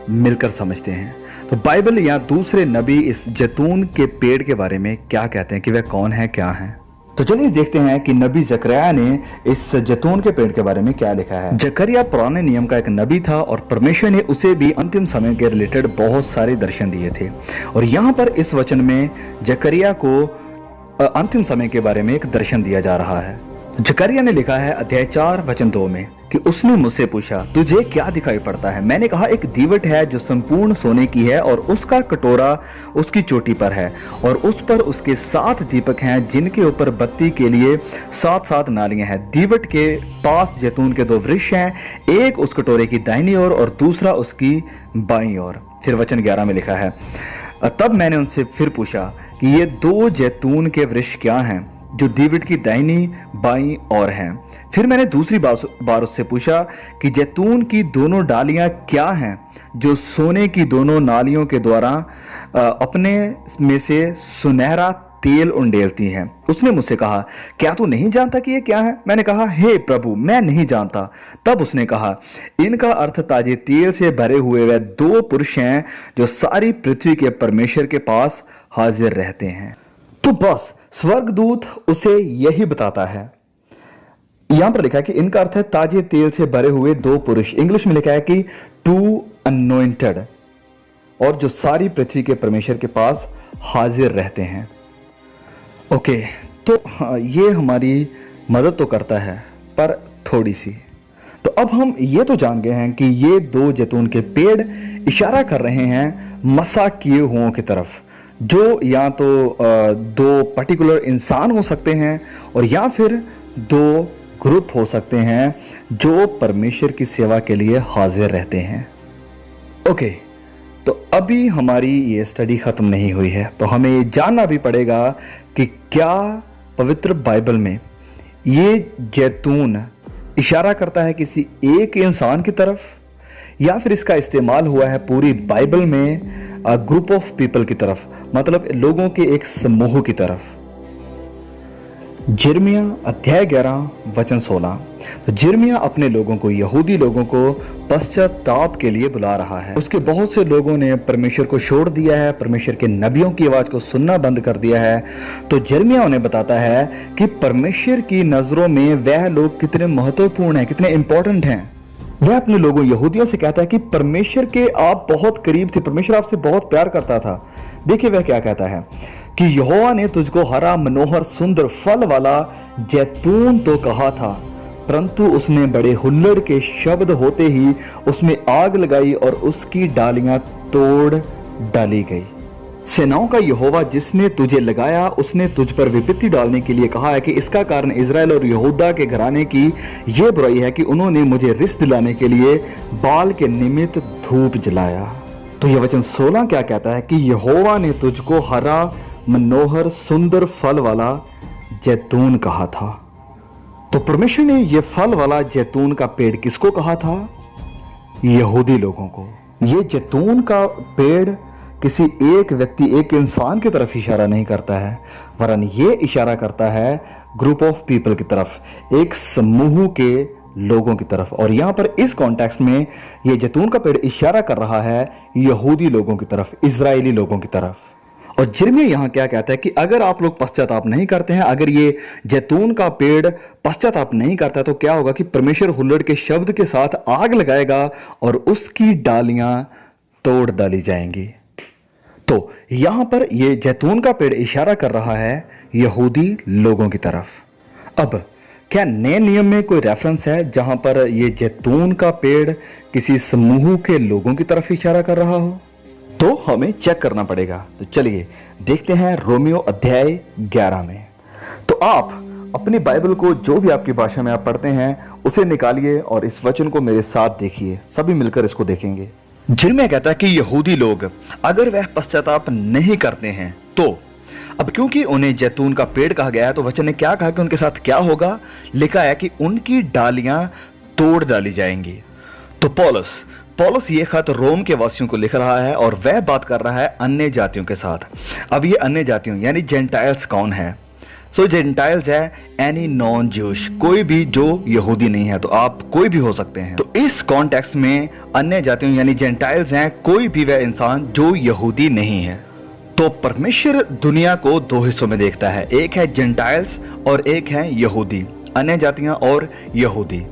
मिलकर समझते हैं। तो बाइबल या दूसरे नबी इस जैतून के पेड़ के बारे में क्या कहते हैं, कि वह कौन है, क्या है। तो चलिए देखते हैं कि नबी जकरिया ने इस जैतून के पेड़ के बारे में क्या लिखा है। जकरिया पुराने नियम का एक नबी था और परमेश्वर ने उसे भी अंतिम समय के रिलेटेड बहुत सारे दर्शन दिए थे। और यहाँ पर इस वचन में जकरिया को अंतिम समय के बारे में एक दर्शन दिया जा रहा है। जकरिया ने लिखा है अध्याय 4 वचन 2 में कि उसने मुझसे पूछा, तुझे क्या दिखाई पड़ता है? मैंने कहा, एक दीवट है जो संपूर्ण सोने की है और उसका कटोरा उसकी चोटी पर है और उस पर उसके 7 दीपक हैं जिनके ऊपर बत्ती के लिए 7-7 नालियां हैं। दीवट के पास जैतून के 2 वृक्ष हैं, एक उस कटोरे की दाहिनी ओर और दूसरा उसकी बाईं ओर। फिर वचन 11 में लिखा है, तब मैंने उनसे फिर पूछा कि ये 2 जैतून के वृक्ष क्या हैं जो दीवट की दाहिनी बाईं ओर हैं। फिर मैंने दूसरी बार उससे पूछा कि जैतून की दोनों डालियां क्या हैं जो सोने की दोनों नालियों के द्वारा अपने में से सुनहरा तेल उंडेलती हैं। उसने मुझसे कहा, क्या तू नहीं जानता कि ये क्या है? मैंने कहा, हे प्रभु, मैं नहीं जानता। तब उसने कहा, इनका अर्थ ताजे तेल से भरे हुए वह 2 पुरुष हैं जो सारी पृथ्वी के परमेश्वर के पास हाजिर रहते हैं। तो बस स्वर्गदूत उसे यही बताता है। यहां पर लिखा है कि इनका अर्थ है ताजे तेल से भरे हुए 2 पुरुष। इंग्लिश में लिखा है कि 2 अनोइंटेड, और जो सारी पृथ्वी के परमेश्वर के पास हाजिर रहते हैं। ओके, तो ये हमारी मदद तो करता है पर थोड़ी सी। तो अब हम ये तो जान गए हैं कि ये 2 जैतून के पेड़ इशारा कर रहे हैं मसा किए हुओं की तरफ, जो या तो 2 पर्टिकुलर इंसान हो सकते हैं और या फिर 2 ग्रुप हो सकते हैं जो परमेश्वर की सेवा के लिए हाजिर रहते हैं। ओके, तो अभी हमारी ये स्टडी खत्म नहीं हुई है, तो हमें ये जानना भी पड़ेगा कि क्या पवित्र बाइबल में ये जैतून इशारा करता है किसी एक इंसान की तरफ, या फिर इसका इस्तेमाल हुआ है पूरी बाइबल में ग्रुप ऑफ पीपल की तरफ, मतलब लोगों के एक समूह की तरफ। जिर्मिया अध्याय 11 वचन 16। तो जिर्मिया अपने लोगों को, यहूदी लोगों को पश्चाताप के लिए बुला रहा है। उसके बहुत से लोगों ने परमेश्वर को छोड़ दिया है, परमेश्वर के नबियों की आवाज को सुनना बंद कर दिया है। तो जिर्मिया उन्हें बताता है कि परमेश्वर की नजरों में वह लोग कितने महत्वपूर्ण हैं, कितने इंपॉर्टेंट हैं। वह अपने लोगों यहूदियों से कहता है कि परमेश्वर के आप बहुत करीब थे, परमेश्वर आपसे बहुत प्यार करता था। देखिए वह क्या कहता है कि यहोवा ने तुझको हरा मनोहर सुंदर फल वाला जैतून तो कहा था, परंतु उसने बड़े हुल्लड़ के शब्द होते ही उसमें आग लगाई और उसकी डालियां तोड़ डाली गई। सेनाओं का यहोवा जिसने तुझे लगाया, उसने तुझ पर विपत्ति डालने के लिए कहा है कि इसका कारण इजराइल और यहूदा के घराने की यह बुराई है कि उन्होंने मुझे रिश्त दिलाने के लिए बाल के निमित्त धूप जलाया। तो यह वचन 16 क्या कहता है कि यहोवा ने तुझको हरा मनोहर सुंदर फल वाला जैतून कहा था। तो परमेश्वर ने यह फल वाला जैतून का पेड़ किसको कहा था? यहूदी लोगों को। यह जैतून का पेड़ किसी एक व्यक्ति, एक इंसान की तरफ इशारा नहीं करता है, वरन ये इशारा करता है ग्रुप ऑफ पीपल की तरफ, एक समूह के लोगों की तरफ। और यहां पर इस कॉन्टेक्स्ट में ये जैतून का पेड़ इशारा कर रहा है यहूदी लोगों की तरफ, इजरायली लोगों की तरफ। और जिर्मिया यहां क्या कहता है कि अगर आप लोग पश्चाताप नहीं करते हैं, अगर ये जैतून का पेड़ पश्चाताप नहीं करता है, तो क्या होगा कि परमेश्वर हुल्लड़ के शब्द के साथ आग लगाएगा और उसकी डालियां तोड़ डाली जाएंगी। तो यहां पर यह जैतून का पेड़ इशारा कर रहा है यहूदी लोगों की तरफ। अब क्या नए नियम में कोई रेफरेंस है जहां पर यह जैतून का पेड़ किसी समूह के लोगों की तरफ इशारा कर रहा हो? तो हमें चेक करना पड़ेगा। तो चलिए देखते हैं रोमियो अध्याय 11 में। तो आप अपनी बाइबल को, जो भी आपकी भाषा में आप पढ़ते हैं, उसे निकालिए और इस वचन को मेरे साथ देखिए, सभी मिलकर इसको देखेंगे। जिनमें कहता है कि यहूदी लोग अगर वह पश्चाताप नहीं करते हैं, तो अब क्योंकि उन्हें जैतून का पेड़ कहा गया है, तो वचन ने क्या कहा कि उनके साथ क्या होगा? लिखा है कि उनकी डालियां तोड़ डाली जाएंगी। तो पौलुस ये खत रोम के वासियों को लिख रहा है और वह बात कर रहा है अन्य जातियों के साथ। अब ये अन्य जातियों यानी जेंटाइल्स कौन है? सो जेंटाइल्स है एनी नॉन ज्यूश, कोई भी जो यहूदी नहीं है। तो आप कोई भी हो सकते हैं। तो इस कॉन्टेक्स्ट में अन्य जातियों यानी जेंटाइल्स हैं कोई भी वह इंसान जो यहूदी नहीं है। तो परमेश्वर दुनिया को दो हिस्सों में देखता है, एक है जेंटाइल्स और एक है यहूदी, अन्य जातियां और यहूदी।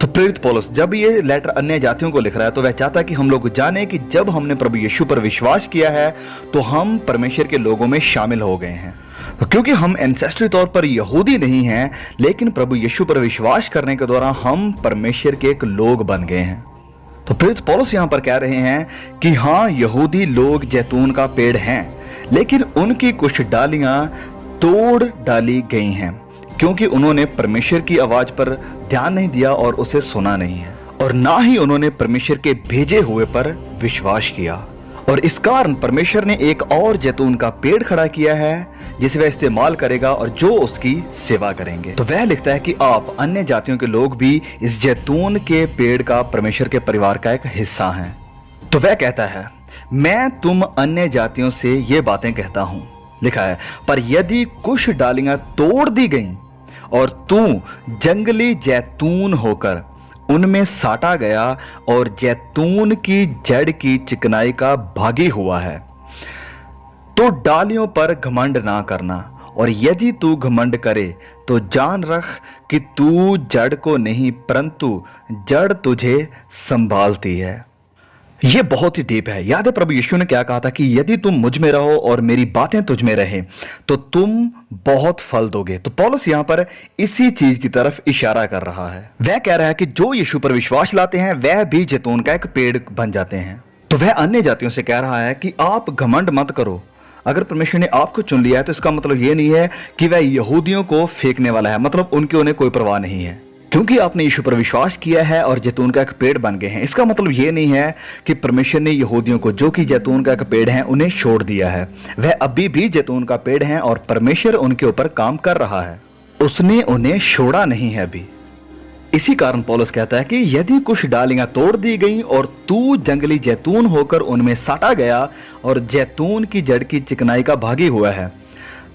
तो प्रेरित पौलुस जब ये लेटर अन्य जातियों को लिख रहा है तो वह चाहता है कि हम लोग जाने कि जब हमने प्रभु यीशु पर विश्वास किया है तो हम परमेश्वर के लोगों में शामिल हो गए हैं। क्योंकि हम एंसेस्ट्री तौर पर यहूदी नहीं हैं, लेकिन प्रभु यीशु पर विश्वास करने के द्वारा हम परमेश्वर के एक लोग बन गए हैं। तो प्रेरित पौलुस यहां पर कह रहे हैं कि हाँ, यहूदी लोग जैतून का पेड़ हैं, लेकिन उनकी कुछ डालियां तोड़ डाली गई हैं क्योंकि उन्होंने परमेश्वर की आवाज पर ध्यान नहीं दिया और उसे सुना नहीं है, और ना ही उन्होंने परमेश्वर के भेजे हुए पर विश्वास किया। और इस कारण परमेश्वर ने एक और जैतून का पेड़ खड़ा किया है जिसे वह इस्तेमाल करेगा और जो उसकी सेवा करेंगे। तो वह लिखता है कि आप अन्य जातियों के लोग भी इस जैतून के पेड़ का परमेश्वर के परिवार का एक हिस्सा हैं। तो वह कहता है, मैं तुम अन्य जातियों से ये बातें कहता हूं, लिखा है, पर यदि कुछ डालियां तोड़ दी गईं और तू जंगली जैतून होकर उनमें साटा गया और जैतून की जड़ की चिकनाई का भागी हुआ है, तो डालियों पर घमंड ना करना, और यदि तू घमंड करे तो जान रख कि तू जड़ को नहीं परंतु जड़ तुझे संभालती है। यह बहुत ही डीप है। याद है प्रभु यीशु ने क्या कहा था कि यदि तुम मुझ में रहो और मेरी बातें तुझ में रहें तो तुम बहुत फल दोगे। तो पौलुस यहां पर इसी चीज की तरफ इशारा कर रहा है। वह कह रहा है कि जो यीशु पर विश्वास लाते हैं वह भी जैतून का एक पेड़ बन जाते हैं। तो वह अन्य जातियों से कह रहा है कि आप घमंड मत करो। अगर परमेश्वर ने आपको चुन लिया है तो इसका मतलब यह नहीं है कि वह यहूदियों को फेंकने वाला है, मतलब उनकी उन्हें कोई परवाह नहीं है। क्योंकि आपने यीशु पर विश्वास किया है और जैतून का एक पेड़ बन गए हैं, इसका मतलब यह नहीं है कि परमेश्वर ने यहूदियों को जो कि जैतून का एक पेड़ है उन्हें छोड़ दिया है। वह अभी भी जैतून का पेड़ है और परमेश्वर उनके ऊपर काम कर रहा है, उसने उन्हें छोड़ा नहीं है अभी। इसी कारण पौलुस कहता है कि यदि कुछ डालियां तोड़ दी गईं और तू जंगली जैतून होकर उनमें साटा गया और जैतून की जड़ की चिकनाई का भागी हुआ है,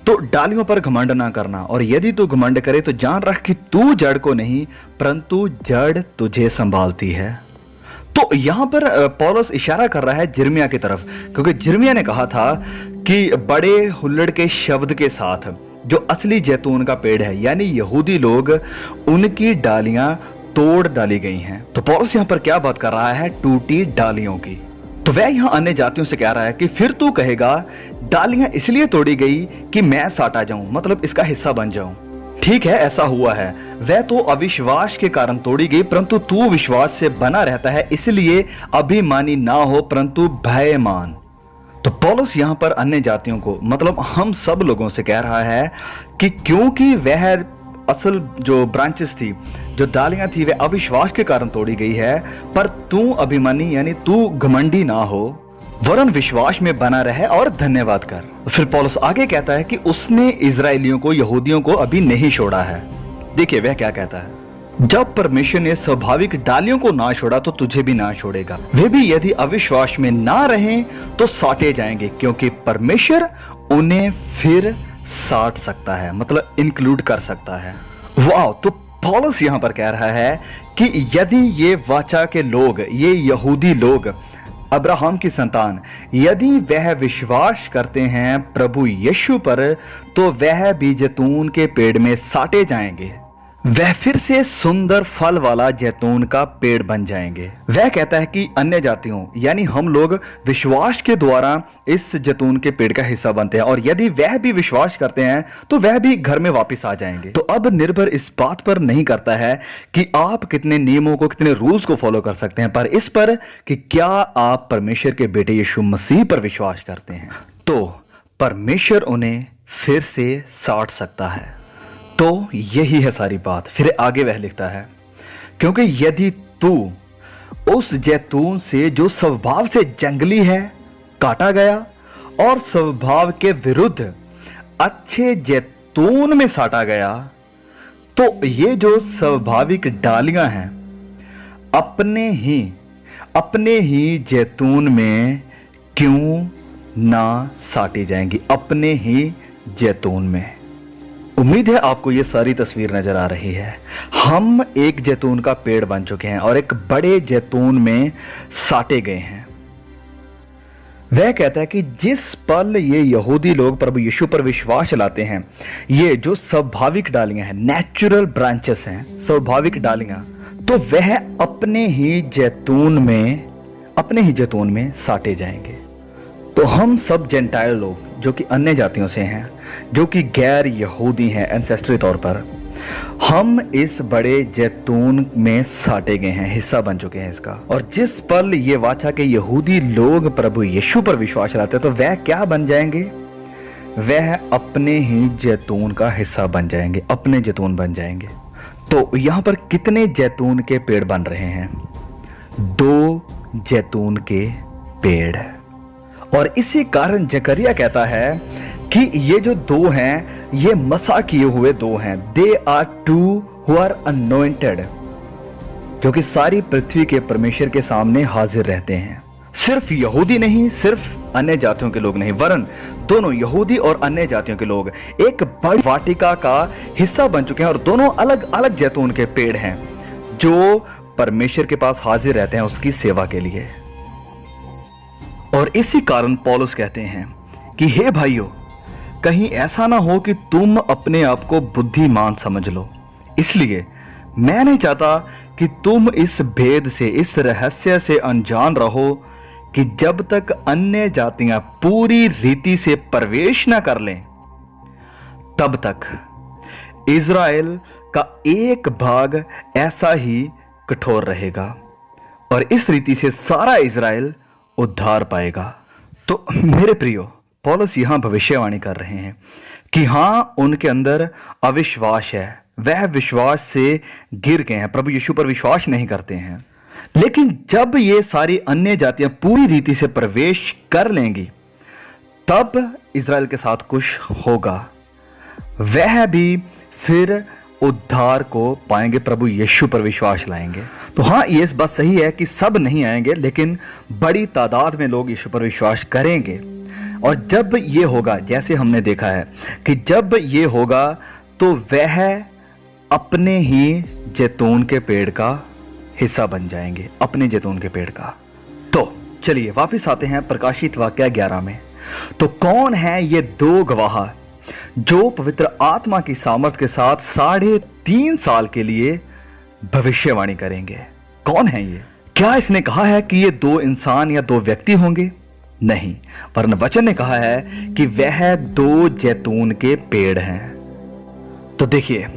तो डालियों पर घमंड ना करना, और यदि तू घमंड करे तो जान रख कि तू जड़ को नहीं परंतु जड़ तुझे संभालती है। तो यहां पर पौलुस इशारा कर रहा है जिर्मिया की तरफ, क्योंकि जिर्मिया ने कहा था कि बड़े हुल्लड़ के शब्द के साथ जो असली जैतून का पेड़ है यानी यहूदी लोग, उनकी डालियां तोड़ डाली गई हैं। तो पौलुस यहां पर क्या बात कर रहा है? टूटी डालियों की। तो वह यहां अन्य जातियों से कह रहा है कि फिर तू कहेगा डालियां इसलिए तोड़ी गई कि मैं साटा जाऊं, मतलब इसका हिस्सा बन जाऊं। ठीक है, ऐसा हुआ है। वह तो अविश्वास के कारण तोड़ी गई, परंतु तू विश्वास से बना रहता है, इसलिए अभिमानी ना हो परंतु भय मान। तो पौलुस यहां पर अन्य जातियों को, मतलब हम सब लोगों से कह रहा है कि क्योंकि वह असल जो ब्रांचेस थी, जो डालियां थी, वह अविश्वास के कारण तोड़ी गई है, पर तू अभिमानी यानी तू घमंडी ना हो, वरन विश्वास में बना रहे और धन्यवाद कर। फिर पौलुस आगे कहता है कि उसने इजरायलियों को, यहूदियों को अभी नहीं छोड़ा है। देखिए वह क्या कहता है, जब परमेश्वर ने स्वाभाविक डालियों को ना छोड़ा तो तुझे भी ना छोड़ेगा। वे भी यदि अविश्वास में ना रहें तो साटे जाएंगे, क्योंकि परमेश्वर उन्हें फिर साट सकता है, मतलब इंक्लूड कर सकता है। वाह! तो पौलुस यहां पर कह रहा है कि यदि ये वाचा के लोग, ये यहूदी लोग, अब्राहम की संतान, यदि वह विश्वास करते हैं प्रभु यीशु पर, तो वह भी जैतून के पेड़ में साटे जाएंगे, वह फिर से सुंदर फल वाला जैतून का पेड़ बन जाएंगे। वह कहता है कि अन्य जातियों यानी हम लोग विश्वास के द्वारा इस जैतून के पेड़ का हिस्सा बनते हैं, और यदि वह भी विश्वास करते हैं तो वह भी घर में वापस आ जाएंगे। तो अब निर्भर इस बात पर नहीं करता है कि आप कितने नियमों को, कितने रूल्स को फॉलो कर सकते हैं, पर इस पर कि क्या आप परमेश्वर के बेटे यीशु मसीह पर विश्वास करते हैं, तो परमेश्वर उन्हें फिर से साट सकता है। तो यही है सारी बात। फिर आगे वह लिखता है, क्योंकि यदि तू उस जैतून से जो स्वभाव से जंगली है काटा गया और स्वभाव के विरुद्ध अच्छे जैतून में साटा गया, तो ये जो स्वाभाविक डालियां हैं अपने ही जैतून में क्यों ना साटी जाएंगी, अपने ही जैतून में। उम्मीद है आपको ये सारी तस्वीर नजर आ रही है। हम एक जैतून का पेड़ बन चुके हैं और एक बड़े जैतून में साटे गए हैं। वह कहता है कि जिस पल ये यहूदी लोग प्रभु यीशु पर विश्वास लाते हैं, ये जो स्वाभाविक डालियां हैं, नेचुरल ब्रांचेस हैं, स्वाभाविक डालियां, तो वह अपने ही जैतून में साटे जाएंगे। तो हम सब जेंटाइल लोग जो कि अन्य जातियों से हैं, जो कि गैर यहूदी हैं एंसेस्ट्री तौर पर, हम इस बड़े जैतून में साटे गए हैं, हिस्सा बन चुके हैं इसका। और जिस पल ये वाचा के यहूदी लोग प्रभु यीशु पर विश्वास लाते हैं, तो वह क्या बन जाएंगे? वह अपने ही जैतून का हिस्सा बन जाएंगे, अपने जैतून बन जाएंगे। तो यहां पर कितने जैतून के पेड़ बन रहे हैं? 2 जैतून के पेड़। और इसी कारण जकरिया कहता है कि ये जो 2 हैं, ये मसा किए हुए 2 हैं। They are 2 who are anointed, जो कि सारी पृथ्वी के परमेश्वर के सामने हाजिर रहते हैं। सिर्फ यहूदी नहीं, सिर्फ अन्य जातियों के लोग नहीं, वरन दोनों यहूदी और अन्य जातियों के लोग एक बड़ी वाटिका का हिस्सा बन चुके हैं। और दोनों अलग अलग जैतून के पेड़ हैं जो परमेश्वर के पास हाजिर रहते हैं उसकी सेवा के लिए। और इसी कारण पौलुस कहते हैं कि हे भाइयों, कहीं ऐसा ना हो कि तुम अपने आप को बुद्धिमान समझ लो। इसलिए मैं नहीं चाहता कि तुम इस भेद से, इस रहस्य से अनजान रहो कि जब तक अन्य जातियां पूरी रीति से प्रवेश ना कर लें, तब तक इज़राइल का एक भाग ऐसा ही कठोर रहेगा और इस रीति से सारा इज़राइल उद्धार पाएगा। तो मेरे प्रियो, पौलुस यहां भविष्यवाणी कर रहे हैं कि हां, उनके अंदर अविश्वास है, वह विश्वास से गिर गए हैं, प्रभु यीशु पर विश्वास नहीं करते हैं। लेकिन जब ये सारी अन्य जातियां पूरी रीति से प्रवेश कर लेंगी, तब इज़राइल के साथ कुछ होगा। वह भी फिर उद्धार को पाएंगे, प्रभु यीशु पर विश्वास लाएंगे। तो हाँ, ये बात सही है कि सब नहीं आएंगे, लेकिन बड़ी तादाद में लोग यीशु पर विश्वास करेंगे। और जब ये होगा, जैसे हमने देखा है कि जब ये होगा, तो वह अपने ही जैतून के पेड़ का हिस्सा बन जाएंगे, अपने जैतून के पेड़ का। तो चलिए वापस आते हैं प्रकाशित वाक्य 11 में। तो कौन है ये 2 गवाह जो पवित्र आत्मा की सामर्थ के साथ 3.5 साल के लिए भविष्यवाणी करेंगे? कौन है ये? क्या इसने कहा है कि ये 2 इंसान या 2 व्यक्ति होंगे? नहीं, वरन वचन ने कहा है कि वह 2 जैतून के पेड़ हैं। तो देखिए,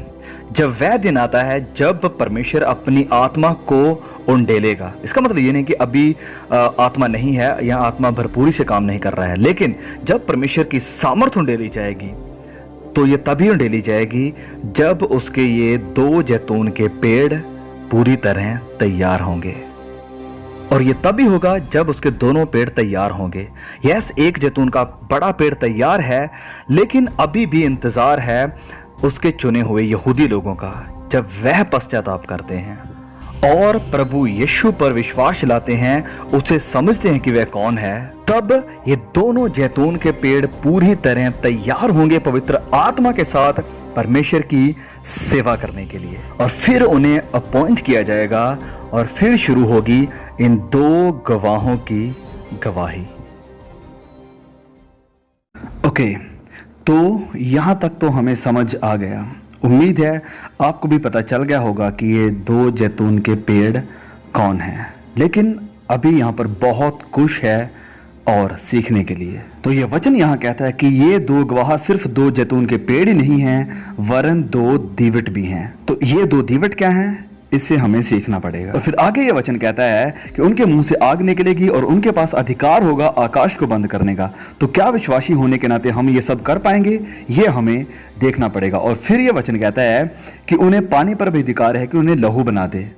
जब वह दिन आता है जब परमेश्वर अपनी आत्मा को उंडेलेगा, इसका मतलब ये नहीं कि अभी आत्मा नहीं है या आत्मा भरपूरी से काम नहीं कर रहा है, लेकिन जब परमेश्वर की सामर्थ उंडेली जाएगी, तो ये तभी उंडेली जाएगी जब उसके ये 2 जैतून के पेड़ पूरी तरह तैयार होंगे। और ये तभी होगा जब उसके दोनों पेड़ तैयार होंगे। यस, एक जैतून का बड़ा पेड़ तैयार है, लेकिन अभी भी इंतजार है उसके चुने हुए यहूदी लोगों का, जब वह पश्चाताप करते हैं और प्रभु यीशु पर विश्वास लाते हैं, उसे समझते हैं कि वह कौन है, तब ये दोनों जैतून के पेड़ पूरी तरह तैयार होंगे पवित्र आत्मा के साथ परमेश्वर की सेवा करने के लिए। और फिर उन्हें अपॉइंट किया जाएगा और फिर शुरू होगी इन 2 गवाहों की गवाही। ओके, तो यहां तक तो हमें समझ आ गया। उम्मीद है आपको भी पता चल गया होगा कि ये 2 जैतून के पेड़ कौन हैं। लेकिन अभी यहाँ पर बहुत कुछ है और सीखने के लिए। तो ये वचन यहाँ कहता है कि ये 2 गवाह सिर्फ 2 जैतून के पेड़ ही नहीं हैं, वरन 2 दीवट भी हैं। तो ये 2 दीवट क्या हैं, इससे हमें सीखना पड़ेगा। और फिर आगे ये वचन कहता है कि उनके मुंह से आग निकलेगी और उनके पास अधिकार होगा आकाश को बंद करने का। तो क्या विश्वासी होने के नाते हम ये सब कर पाएंगे, ये हमें देखना पड़ेगा। और फिर ये वचन कहता है कि उन्हें पानी पर भी अधिकार है कि उन्हें लहू बना दे।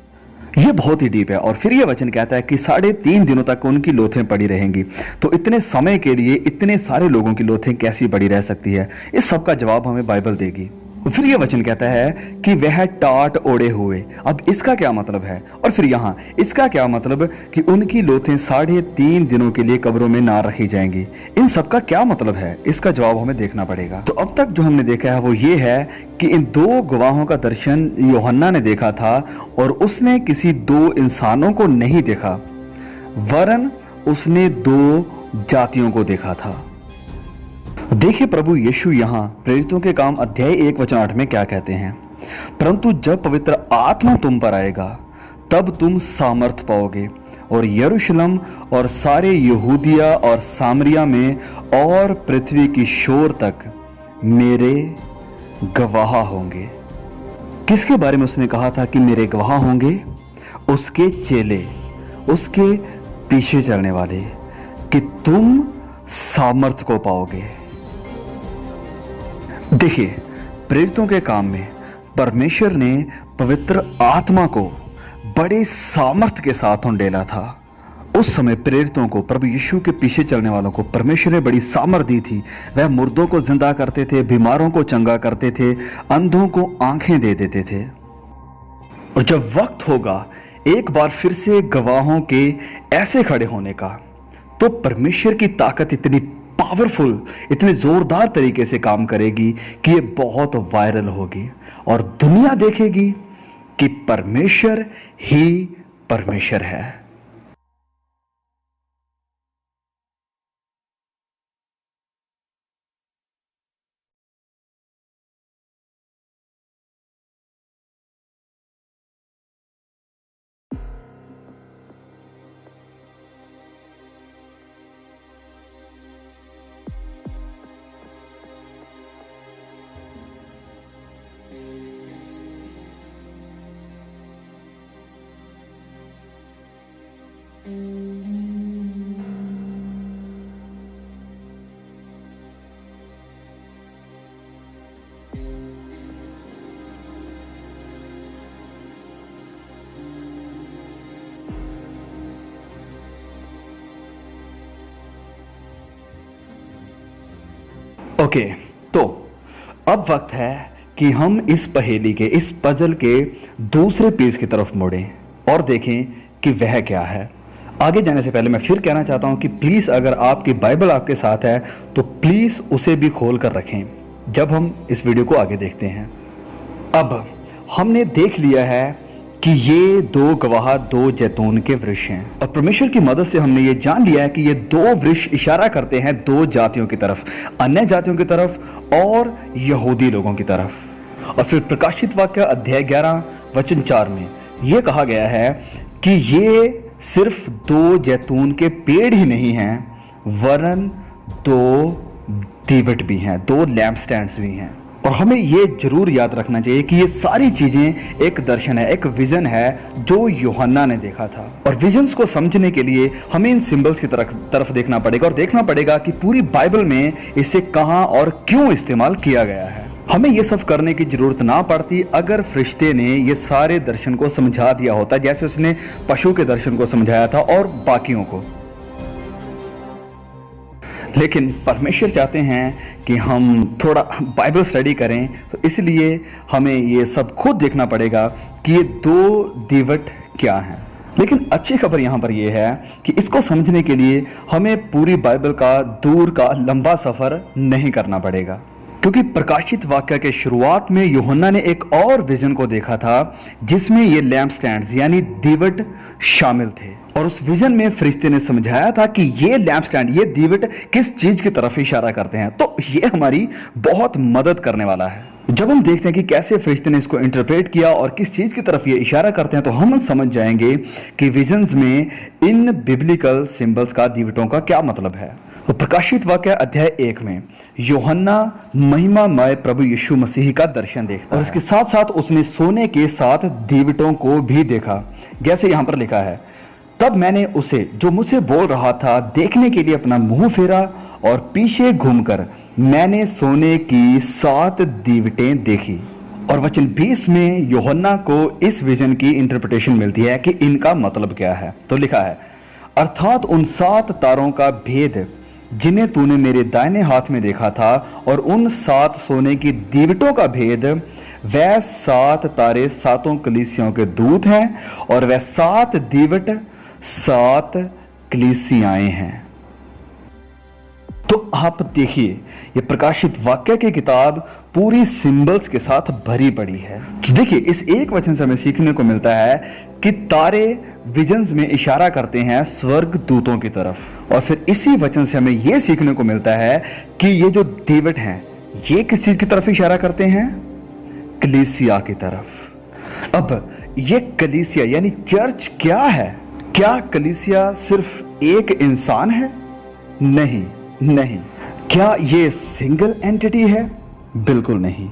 ये बहुत ही डीप है। और फिर ये वचन कहता है कि 3.5 दिनों तक उनकी लोथें पड़ी रहेंगी। तो इतने समय के लिए इतने सारे लोगों की लोथें कैसी पड़ी रह सकती है? इस सब का जवाब हमें बाइबल देगी। फिर ये वचन कहता है कि वह टाट ओढ़े हुए। अब इसका क्या मतलब है? और फिर यहाँ इसका क्या मतलब कि उनकी लोथें 3.5 दिनों के लिए कब्रों में ना रखी जाएंगी। इन सब का क्या मतलब है? इसका जवाब हमें देखना पड़ेगा। तो अब तक जो हमने देखा है वो ये है कि इन 2 गवाहों का दर्शन यूहन्ना ने देखा था और उसने किसी 2 इंसानों को नहीं देखा, वरन उसने 2 जातियों को देखा था। देखिए प्रभु यीशु यहाँ प्रेरितों के काम अध्याय 1 वचन 8 में क्या कहते हैं, परंतु जब पवित्र आत्मा तुम पर आएगा तब तुम सामर्थ पाओगे और यरूशलेम और सारे यहूदिया और सामरिया में और पृथ्वी की शोर तक मेरे गवाह होंगे। किसके बारे में उसने कहा था कि मेरे गवाह होंगे? उसके चेले, उसके पीछे चलने वाले, कि तुम सामर्थ को पाओगे। देखिए प्रेरितों के काम में परमेश्वर ने पवित्र आत्मा को बड़े सामर्थ के साथ उंडेला था। उस समय प्रेरितों को, प्रभु यीशु के पीछे चलने वालों को परमेश्वर ने बड़ी सामर्थ दी थी। वह मुर्दों को जिंदा करते थे, बीमारों को चंगा करते थे, अंधों को आंखें दे देते थे। और जब वक्त होगा एक बार फिर से गवाहों के ऐसे खड़े होने का, तो परमेश्वर की ताकत इतनी पावरफुल, इतने जोरदार तरीके से काम करेगी कि ये बहुत वायरल होगी और दुनिया देखेगी कि परमेश्वर ही परमेश्वर है। ओके, तो अब वक्त है कि हम इस पहेली के, इस पजल के दूसरे पेज की तरफ मुड़ें और देखें कि वह क्या है। आगे जाने से पहले मैं फिर कहना चाहता हूं कि प्लीज़ अगर आपकी बाइबल आपके साथ है तो प्लीज़ उसे भी खोल कर रखें जब हम इस वीडियो को आगे देखते हैं। अब हमने देख लिया है कि ये 2 गवाह 2 जैतून के वृक्ष हैं और परमेश्वर की मदद से हमने ये जान लिया है कि ये 2 वृक्ष इशारा करते हैं 2 जातियों की तरफ, अन्य जातियों की तरफ और यहूदी लोगों की तरफ। और फिर प्रकाशित वाक्य अध्याय 11 वचन 4 में यह कहा गया है कि ये सिर्फ 2 जैतून के पेड़ ही नहीं हैं, वरन 2 दीवट भी हैं, 2 लैंप स्टैंड्स भी हैं। और हमें ये जरूर याद रखना चाहिए कि ये सारी चीजें एक दर्शन है, एक विजन है जो यूहन्ना ने देखा था। और विजन्स को समझने के लिए हमें इन सिंबल्स की तरफ देखना पड़ेगा और देखना पड़ेगा कि पूरी बाइबल में इसे कहां और क्यों इस्तेमाल किया गया है। हमें ये सब करने की जरूरत ना पड़ती अगर फरिश्ते ने ये सारे दर्शन को समझा दिया होता, जैसे उसने पशु के दर्शन को समझाया था और बाकियों को। लेकिन परमेश्वर चाहते हैं कि हम थोड़ा बाइबल स्टडी करें, तो इसलिए हमें ये सब खुद देखना पड़ेगा कि ये 2 दीवट क्या हैं। लेकिन अच्छी खबर यहाँ पर यह है कि इसको समझने के लिए हमें पूरी बाइबल का दूर का लंबा सफ़र नहीं करना पड़ेगा, क्योंकि प्रकाशित वाक्य के शुरुआत में यूहन्ना ने एक और विजन को देखा था जिसमें ये लैंप स्टैंड्स यानी दीवट शामिल थे। और उस विजन में फरिश्ते ने समझाया था कि ये लैंप स्टैंड, ये दीवट किस चीज की तरफ इशारा करते हैं। तो ये हमारी बहुत मदद करने वाला है। जब हम देखते हैं कि कैसे फरिश्ते ने इसको इंटरप्रेट किया और किस चीज की तरफ ये इशारा करते हैं, तो हम समझ जाएंगे कि विजन्स में इन बिब्लिकल सिंबल्स का, दीवटों का क्या मतलब है। तो प्रकाशित वाक्य अध्याय 1 में यूहन्ना महिमामय प्रभु यीशु मसीह का दर्शन देखता है और इसके साथ साथ उसने सोने के 7 दीवटों को भी देखा, जैसे यहां पर लिखा है, तब मैंने उसे जो मुझसे बोल रहा था देखने के लिए अपना मुंह फेरा और पीछे घूमकर मैंने सोने की 7 दीवटें देखी। और वचन 20 में यूहन्ना को इस विजन की इंटरप्रिटेशन मिलती है कि इनका मतलब क्या है। तो लिखा है, अर्थात उन 7 तारों का भेद जिन्हें तूने मेरे दाहिने हाथ में देखा था, और उन 7 सोने की दीवटों का भेद, वह 7 तारे 7 कलीसियाओं के दूत हैं, और वह 7 दीवट 7 कलीसियाएं हैं। तो आप देखिए, ये प्रकाशित वाक्य की किताब पूरी सिंबल्स के साथ भरी पड़ी है। तो देखिए, इस एक वचन से हमें सीखने को मिलता है कि तारे विजन्स में इशारा करते हैं स्वर्ग दूतों की तरफ, और फिर इसी वचन से हमें यह सीखने को मिलता है कि ये जो दीवट हैं ये किस चीज की तरफ इशारा करते हैं? कलीसिया की तरफ। अब ये कलीसिया यानी चर्च क्या है? क्या कलीसिया सिर्फ एक इंसान है? नहीं नहीं। क्या ये सिंगल एंटिटी है? बिल्कुल नहीं,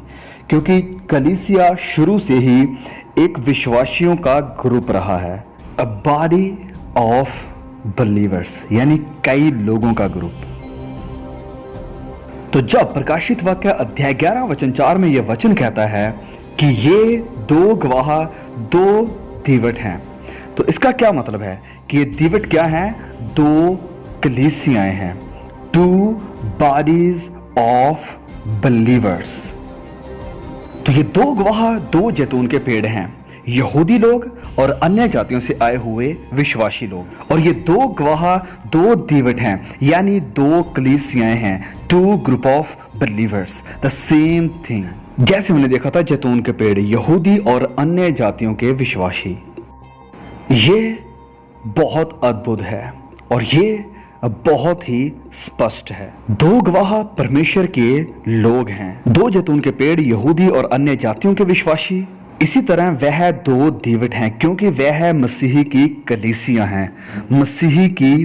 क्योंकि कलीसिया शुरू से ही एक विश्वासियों का ग्रुप रहा है, अ बॉडी ऑफ बिलीवर्स, यानी कई लोगों का ग्रुप। तो जब प्रकाशित वाक्य अध्याय 11 वचन 4 में यह वचन कहता है कि ये 2 गवाह 2 दीवट हैं, तो इसका क्या मतलब है कि ये दीवट क्या हैं? 2 कलीसियाएं हैं, 2 बॉडीज ऑफ बिलीवर्स। तो ये 2 गवाह 2 जैतून के पेड़ हैं, यहूदी लोग और अन्य जातियों से आए हुए विश्वासी लोग, और ये 2 गवाह 2 दीवट हैं, यानी 2 कलीसियाएं हैं, 2 group of believers, the same thing. जैसे हमने देखा था जैतून के पेड़ यहूदी और अन्य जातियों के विश्वासी, ये बहुत अद्भुत है और ये बहुत ही स्पष्ट है। 2 गवाह परमेश्वर के लोग हैं, 2 जैतून के पेड़ यहूदी और अन्य जातियों के विश्वासी। इसी तरह वह 2 दीवट हैं, क्योंकि वह मसीही की कलीसियां हैं, मसीही की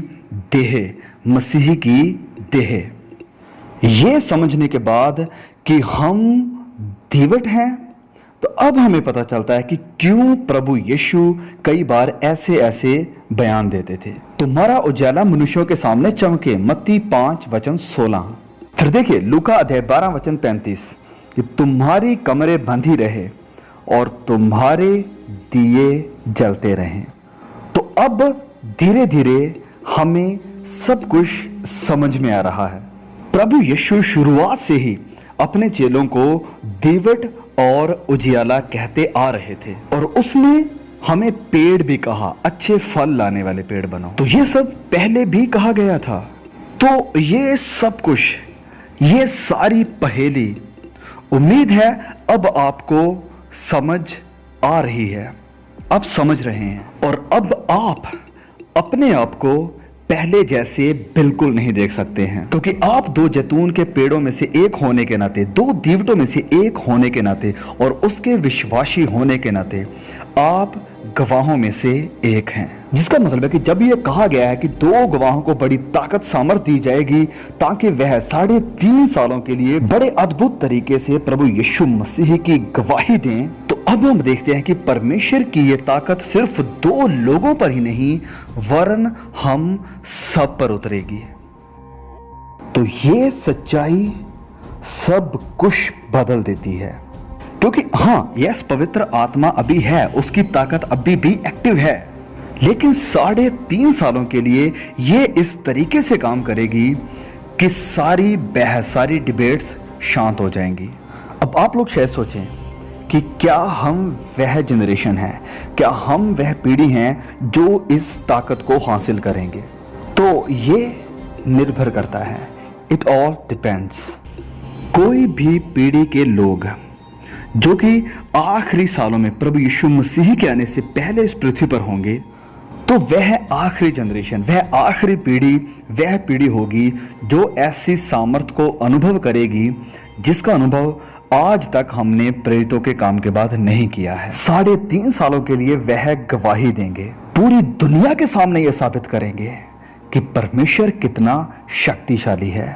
देह, मसीही की देह। ये समझने के बाद कि हम दीवट हैं, तो अब हमें पता चलता है कि क्यों प्रभु यीशु कई बार ऐसे ऐसे बयान देते थे। तुम्हारा उजाला मनुष्यों के सामने चमके, मत्ती 5 वचन 16। फिर देखिए लूका अध्याय 12 वचन 35 कि तुम्हारी कमरें बंधी रहे और तुम्हारे दिए जलते रहें। तो अब धीरे धीरे हमें सब कुछ समझ में आ रहा है। प्रभु यीशु शुरुआत से ही अपने चेलों को दीवट और उजियाला कहते आ रहे थे, और उसने हमें पेड़ भी कहा, अच्छे फल लाने वाले पेड़ बनो। तो ये सब पहले भी कहा गया था। तो ये सब कुछ, ये सारी पहेली, उम्मीद है अब आपको समझ आ रही है, अब समझ रहे हैं, और अब आप अपने आप को पहले जैसे बिल्कुल नहीं देख सकते हैं, क्योंकि आप 2 जैतून के पेड़ों में से एक होने के नाते, 2 दीवटों में से एक होने के नाते, और उसके विश्वासी होने के नाते आप गवाहों में से एक हैं। जिसका मतलब है कि जब यह कहा गया है कि 2 गवाहों को बड़ी ताकत सामर्थ्य दी जाएगी ताकि वह 3.5 सालों के लिए बड़े अद्भुत तरीके से प्रभु यीशु मसीह की गवाही दें, तो अब हम देखते हैं कि परमेश्वर की यह ताकत सिर्फ 2 लोगों पर ही नहीं वरन हम सब पर उतरेगी। तो ये सच्चाई सब कुछ बदल देती है, क्योंकि हाँ, यस, पवित्र आत्मा अभी है, उसकी ताकत अभी भी एक्टिव है, लेकिन 3.5 सालों के लिए ये इस तरीके से काम करेगी कि सारी बहस, सारी डिबेट्स शांत हो जाएंगी। अब आप लोग शायद सोचें कि क्या हम वह जनरेशन है, क्या हम वह पीढ़ी हैं जो इस ताकत को हासिल करेंगे? तो ये निर्भर करता है, इट ऑल डिपेंड्स। कोई भी पीढ़ी के लोग जो कि आखिरी सालों में प्रभु यीशु मसीह के आने से पहले इस पृथ्वी पर होंगे, तो वह आखिरी जनरेशन, वह आखिरी पीढ़ी, वह पीढ़ी होगी जो ऐसी सामर्थ को अनुभव करेगी जिसका अनुभव आज तक हमने प्रेरितों के काम के बाद नहीं किया है। 3.5 सालों के लिए वह गवाही देंगे, पूरी दुनिया के सामने यह साबित करेंगे कि परमेश्वर कितना शक्तिशाली है।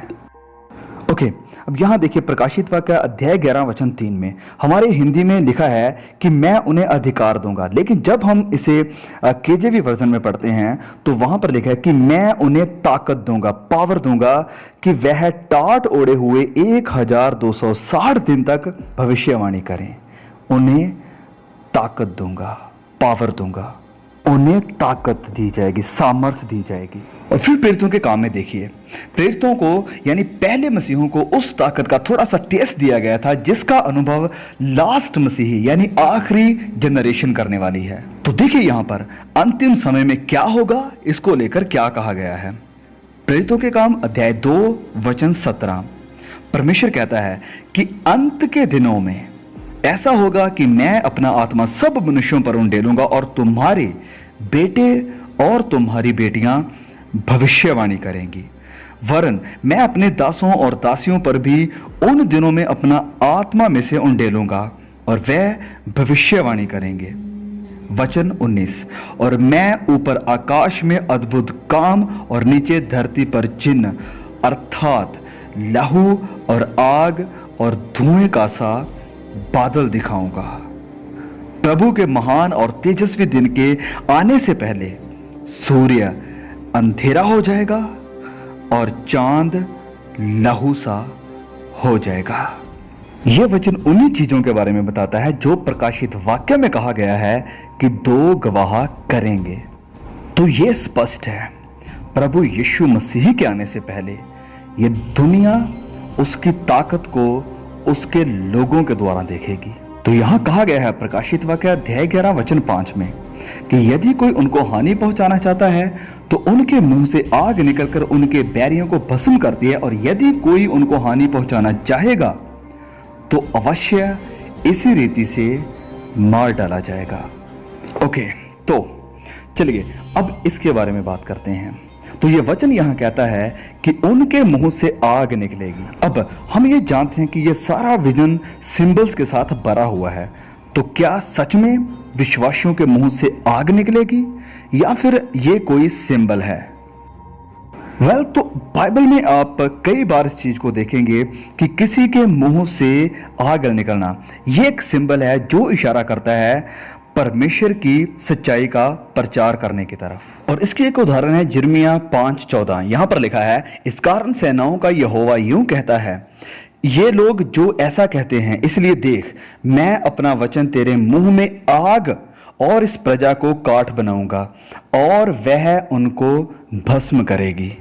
ओके, अब यहां देखिए प्रकाशित वाक्य अध्याय 11 वचन 3 में हमारे हिंदी में लिखा है कि मैं उन्हें अधिकार दूंगा, लेकिन जब हम इसे केजेवी वर्जन में पढ़ते हैं तो वहां पर लिखा है कि मैं उन्हें ताकत दूंगा, पावर दूंगा कि वह टाट ओढ़े हुए 1260 दिन तक भविष्यवाणी करें। उन्हें ताकत दूंगा, पावर दूंगा, उन्हें ताकत दी जाएगी, सामर्थ्य दी जाएगी। और फिर प्रेरितों के काम में देखिए, प्रेरितों को यानी पहले मसीहों को उस ताकत का थोड़ा सा टेस्ट दिया गया था जिसका अनुभव लास्ट मसीही यानी आखिरी जनरेशन करने वाली है। तो देखिए यहां पर अंतिम समय में क्या होगा, इसको लेकर क्या कहा गया है। प्रेरितों के काम अध्याय 2 वचन 17, परमेश्वर कहता है कि अंत के दिनों में ऐसा होगा कि मैं अपना आत्मा सब मनुष्यों पर उंडेलूंगा और तुम्हारे बेटे और तुम्हारी बेटियां भविष्यवाणी करेंगी, वरन मैं अपने दासों और दासियों पर भी उन दिनों में अपना आत्मा में से उंडेलूंगा और वह भविष्यवाणी करेंगे। वचन 19, और मैं ऊपर आकाश में अद्भुत काम और नीचे धरती पर चिन्ह अर्थात लहू और आग और धुएं का सा बादल दिखाऊंगा। प्रभु के महान और तेजस्वी दिन के आने से पहले सूर्य अंधेरा हो जाएगा और चांद लहू सा हो जाएगा। यह वचन उन्हीं चीजों के बारे में बताता है जो प्रकाशित वाक्य में कहा गया है कि 2 गवाह करेंगे। तो यह स्पष्ट है, प्रभु यीशु मसीह के आने से पहले यह दुनिया उसकी ताकत को उसके लोगों के द्वारा देखेगी। तो यहां कहा गया है प्रकाशित वाक्य अध्याय 11 वचन 5 में कि यदि कोई उनको हानि पहुंचाना चाहता है तो उनके मुंह से आग निकलकर उनके बैरियों को भस्म करती है, और यदि कोई उनको हानि पहुंचाना चाहेगा तो अवश्य इसी रीति से मार डाला जाएगा। ओके, तो चलिए अब इसके बारे में बात करते हैं। तो ये वचन यहां कहता है कि उनके मुंह से आग निकलेगी। अब हम ये जानते हैं कि ये सारा विजन सिंबल्स के साथ भरा हुआ है, तो क्या सच में विश्वासियों के मुंह से आग निकलेगी या फिर ये कोई सिंबल है? तो बाइबल में आप कई बार इस चीज को देखेंगे कि किसी के मुंह से आग निकलना ये एक सिंबल है जो इशारा करता है परमेश्वर की सच्चाई का प्रचार करने की तरफ। और इसकी एक उदाहरण है यिर्मयाह 5:14। यहां पर लिखा है, इस कारण सेनाओं का यहोवा यूं कहता है, ये लोग जो ऐसा कहते हैं, इसलिए देख मैं अपना वचन तेरे मुंह में आग और इस प्रजा को काठ बनाऊंगा और वह उनको भस्म करेगी।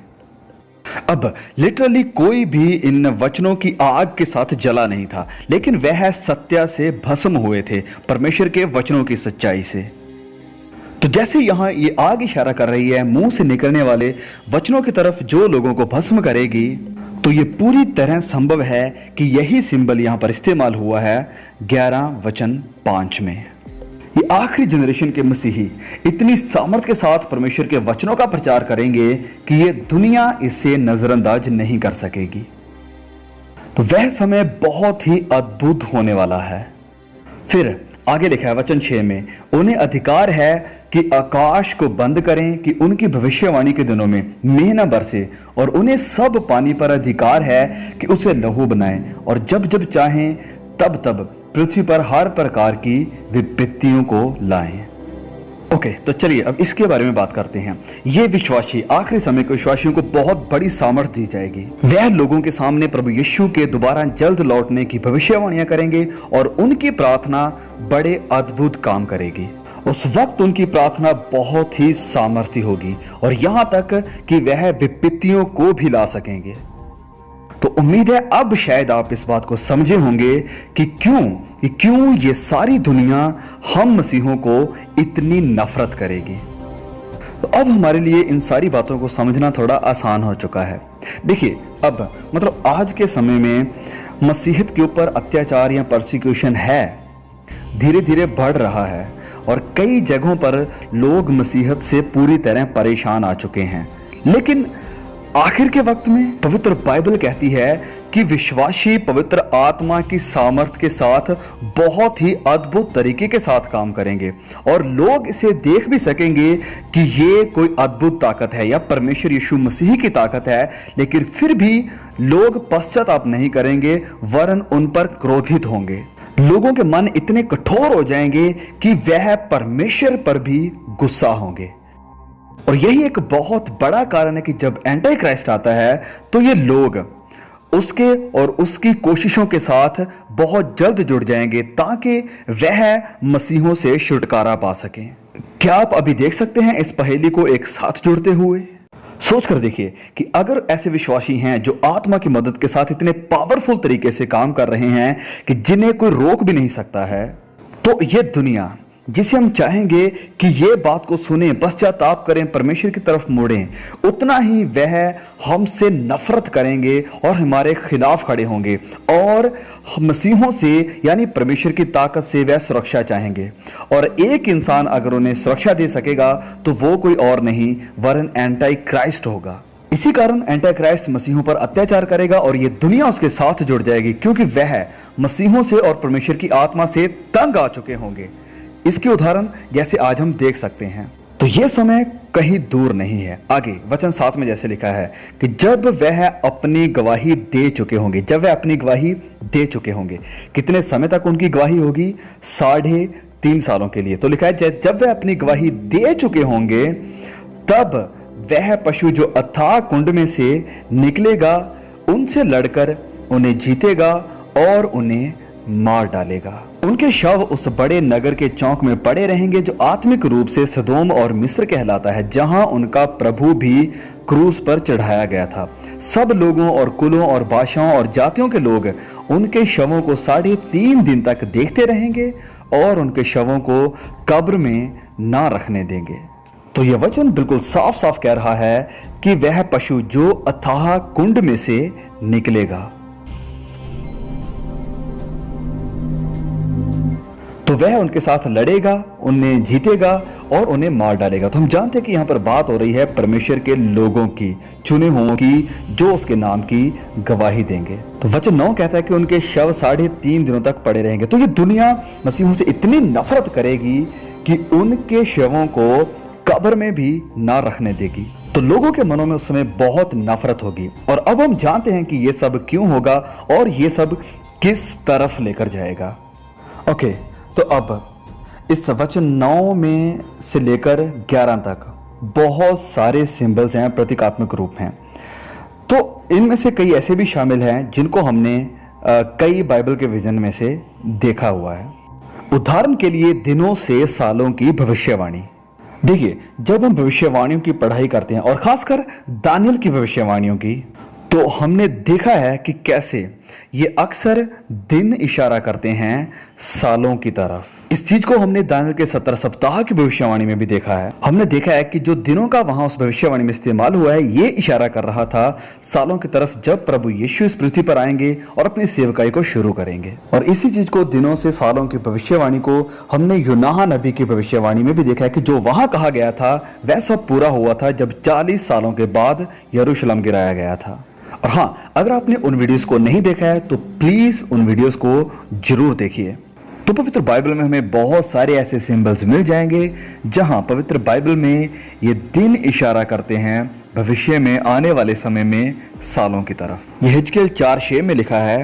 अब लिटरली कोई भी इन वचनों की आग के साथ जला नहीं था, लेकिन वह सत्य से भस्म हुए थे, परमेश्वर के वचनों की सच्चाई से। तो जैसे यहां ये आग इशारा कर रही है मुंह से निकलने वाले वचनों की तरफ जो लोगों को भस्म करेगी, तो ये पूरी तरह संभव है कि यही सिंबल यहां पर इस्तेमाल हुआ है 11 वचन 5 में। ये आखिरी जनरेशन के मसीही इतनी सामर्थ के साथ परमेश्वर के वचनों का प्रचार करेंगे कि ये दुनिया इससे नजरअंदाज नहीं कर सकेगी। तो वह समय बहुत ही अद्भुत होने वाला है। फिर आगे लिखा है वचन 6 में, उन्हें अधिकार है कि आकाश को बंद करें कि उनकी भविष्यवाणी के दिनों में मेंह न बरसे, और उन्हें सब पानी पर अधिकार है कि उसे लहू बनाएं, और जब जब चाहें तब तब पृथ्वी पर हर प्रकार की विपत्तियों को लाएं। ओके, तो चलिए अब इसके बारे में बात करते हैं। ये विश्वासी आखिरी समय के विश्वासियों को बहुत बड़ी सामर्थ्य दी जाएगी। वह लोगों के सामने प्रभु यीशु के दोबारा जल्द लौटने की भविष्यवाणियां करेंगे और उनकी प्रार्थना बड़े अद्भुत काम करेगी। उस वक्त उनकी प्रार्थना बहुत ही सामर्थ्य होगी और यहां तक कि वह विपत्तियों को भी ला सकेंगे। तो उम्मीद है अब शायद आप इस बात को समझे होंगे कि क्यों ये सारी दुनिया हम मसीहों को इतनी नफरत करेगी। तो अब हमारे लिए इन सारी बातों को समझना थोड़ा आसान हो चुका है। देखिए अब मतलब आज के समय में मसीहत के ऊपर अत्याचार या परसिक्यूशन है, धीरे धीरे बढ़ रहा है और कई जगहों पर लोग मसीहत से पूरी तरह परेशान आ चुके हैं। लेकिन आखिर के वक्त में पवित्र बाइबल कहती है कि विश्वासी पवित्र आत्मा की सामर्थ के साथ बहुत ही अद्भुत तरीके के साथ काम करेंगे और लोग इसे देख भी सकेंगे कि ये कोई अद्भुत ताकत है या परमेश्वर यीशु मसीह की ताकत है, लेकिन फिर भी लोग पश्चाताप नहीं करेंगे वरन उन पर क्रोधित होंगे। लोगों के मन इतने कठोर हो जाएंगे कि वह परमेश्वर पर भी गुस्सा होंगे। और यही एक बहुत बड़ा कारण है कि जब एंटी क्राइस्ट आता है तो ये लोग उसके और उसकी कोशिशों के साथ बहुत जल्द जुड़ जाएंगे ताकि वह मसीहों से छुटकारा पा सकें। क्या आप अभी देख सकते हैं इस पहेली को एक साथ जुड़ते हुए? सोच कर देखिए कि अगर ऐसे विश्वासी हैं जो आत्मा की मदद के साथ इतने पावरफुल तरीके से काम कर रहे हैं कि जिन्हें कोई रोक भी नहीं सकता है, तो ये दुनिया जिसे हम चाहेंगे कि ये बात को सुने, पश्चाताप करें, परमेश्वर की तरफ मुड़ें, उतना ही वह हमसे नफरत करेंगे और हमारे खिलाफ खड़े होंगे और मसीहों से यानी परमेश्वर की ताकत से वह सुरक्षा चाहेंगे। और एक इंसान अगर उन्हें सुरक्षा दे सकेगा तो वो कोई और नहीं वरन एंटी क्राइस्ट होगा। इसी कारण एंटी क्राइस्ट मसीहों पर अत्याचार करेगा और ये दुनिया उसके साथ जुड़ जाएगी, क्योंकि वह मसीहों से और परमेश्वर की आत्मा से तंग आ चुके होंगे। इसके उदाहरण जैसे आज हम देख सकते हैं। तो यह समय कहीं दूर नहीं है। आगे वचन 7 में जैसे लिखा है कि जब वह अपनी गवाही दे चुके होंगे, जब वह अपनी गवाही दे चुके होंगे। कितने समय तक उनकी गवाही होगी? 3.5 सालों के लिए। तो लिखा है जब वह अपनी गवाही दे चुके होंगे तब वह पशु जो अथाह कुंड में से निकलेगा उनसे लड़कर उन्हें जीतेगा और उन्हें मार डालेगा। उनके शव उस बड़े नगर के चौक में पड़े रहेंगे जो आत्मिक रूप से सदोम और मिस्र कहलाता है, जहां उनका प्रभु भी क्रूस पर चढ़ाया गया था। सब लोगों और कुलों और भाषाओं और जातियों के लोग उनके शवों को 3.5 दिन तक देखते रहेंगे और उनके शवों को कब्र में ना रखने देंगे। तो यह वचन बिल्कुल साफ साफ कह रहा है कि वह पशु जो अथाह कुंड में से निकलेगा तो वह उनके साथ लड़ेगा, उन्हें जीतेगा और उन्हें मार डालेगा। तो हम जानते हैं कि यहाँ पर बात हो रही है परमेश्वर के लोगों की, चुने हुओं की, जो उसके नाम की गवाही देंगे। तो वचन 9 कहता है कि उनके शव 3.5 दिनों तक पड़े रहेंगे। तो ये दुनिया मसीहों से इतनी नफरत करेगी कि उनके शवों को कब्र में भी ना रखने देगी। तो लोगों के मनों में उस समय बहुत नफरत होगी। और अब हम जानते हैं कि ये सब क्यों होगा और ये सब किस तरफ लेकर जाएगा। ओके, तो अब इस वचन 9 में से लेकर 11 तक बहुत सारे सिंबल्स हैं, प्रतीकात्मक रूप हैं। तो इनमें से कई ऐसे भी शामिल हैं जिनको हमने कई बाइबल के विजन में से देखा हुआ है। उदाहरण के लिए दिनों से सालों की भविष्यवाणी। देखिए, जब हम भविष्यवाणियों की पढ़ाई करते हैं और खासकर दानियल की भविष्यवाणियों की, तो हमने देखा है कि कैसे ये अक्सर दिन इशारा करते हैं सालों की तरफ। इस चीज को हमने दानियल के 17 सप्ताह की भविष्यवाणी में भी देखा है। हमने देखा है कि जो दिनों का वहां उस भविष्यवाणी में इस्तेमाल हुआ है, ये इशारा कर रहा था सालों की तरफ, जब प्रभु यीशु इस पृथ्वी पर आएंगे और अपनी सेवकाई को शुरू करेंगे। और इसी चीज को, दिनों से सालों की भविष्यवाणी को, हमने यूनाह नबी की भविष्यवाणी में भी देखा है कि जो वहां कहा गया था वह सब पूरा हुआ था जब 40 सालों के बाद यरूशलेम गिराया गया था। और हाँ, अगर आपने उन वीडियोस को नहीं देखा है तो प्लीज उन वीडियोस को जरूर देखिए। तो पवित्र बाइबल में हमें बहुत सारे ऐसे सिंबल्स मिल जाएंगे जहां पवित्र बाइबल में ये दिन इशारा करते हैं भविष्य में आने वाले समय में सालों की तरफ। ये हिजकियेल 4:6 में लिखा है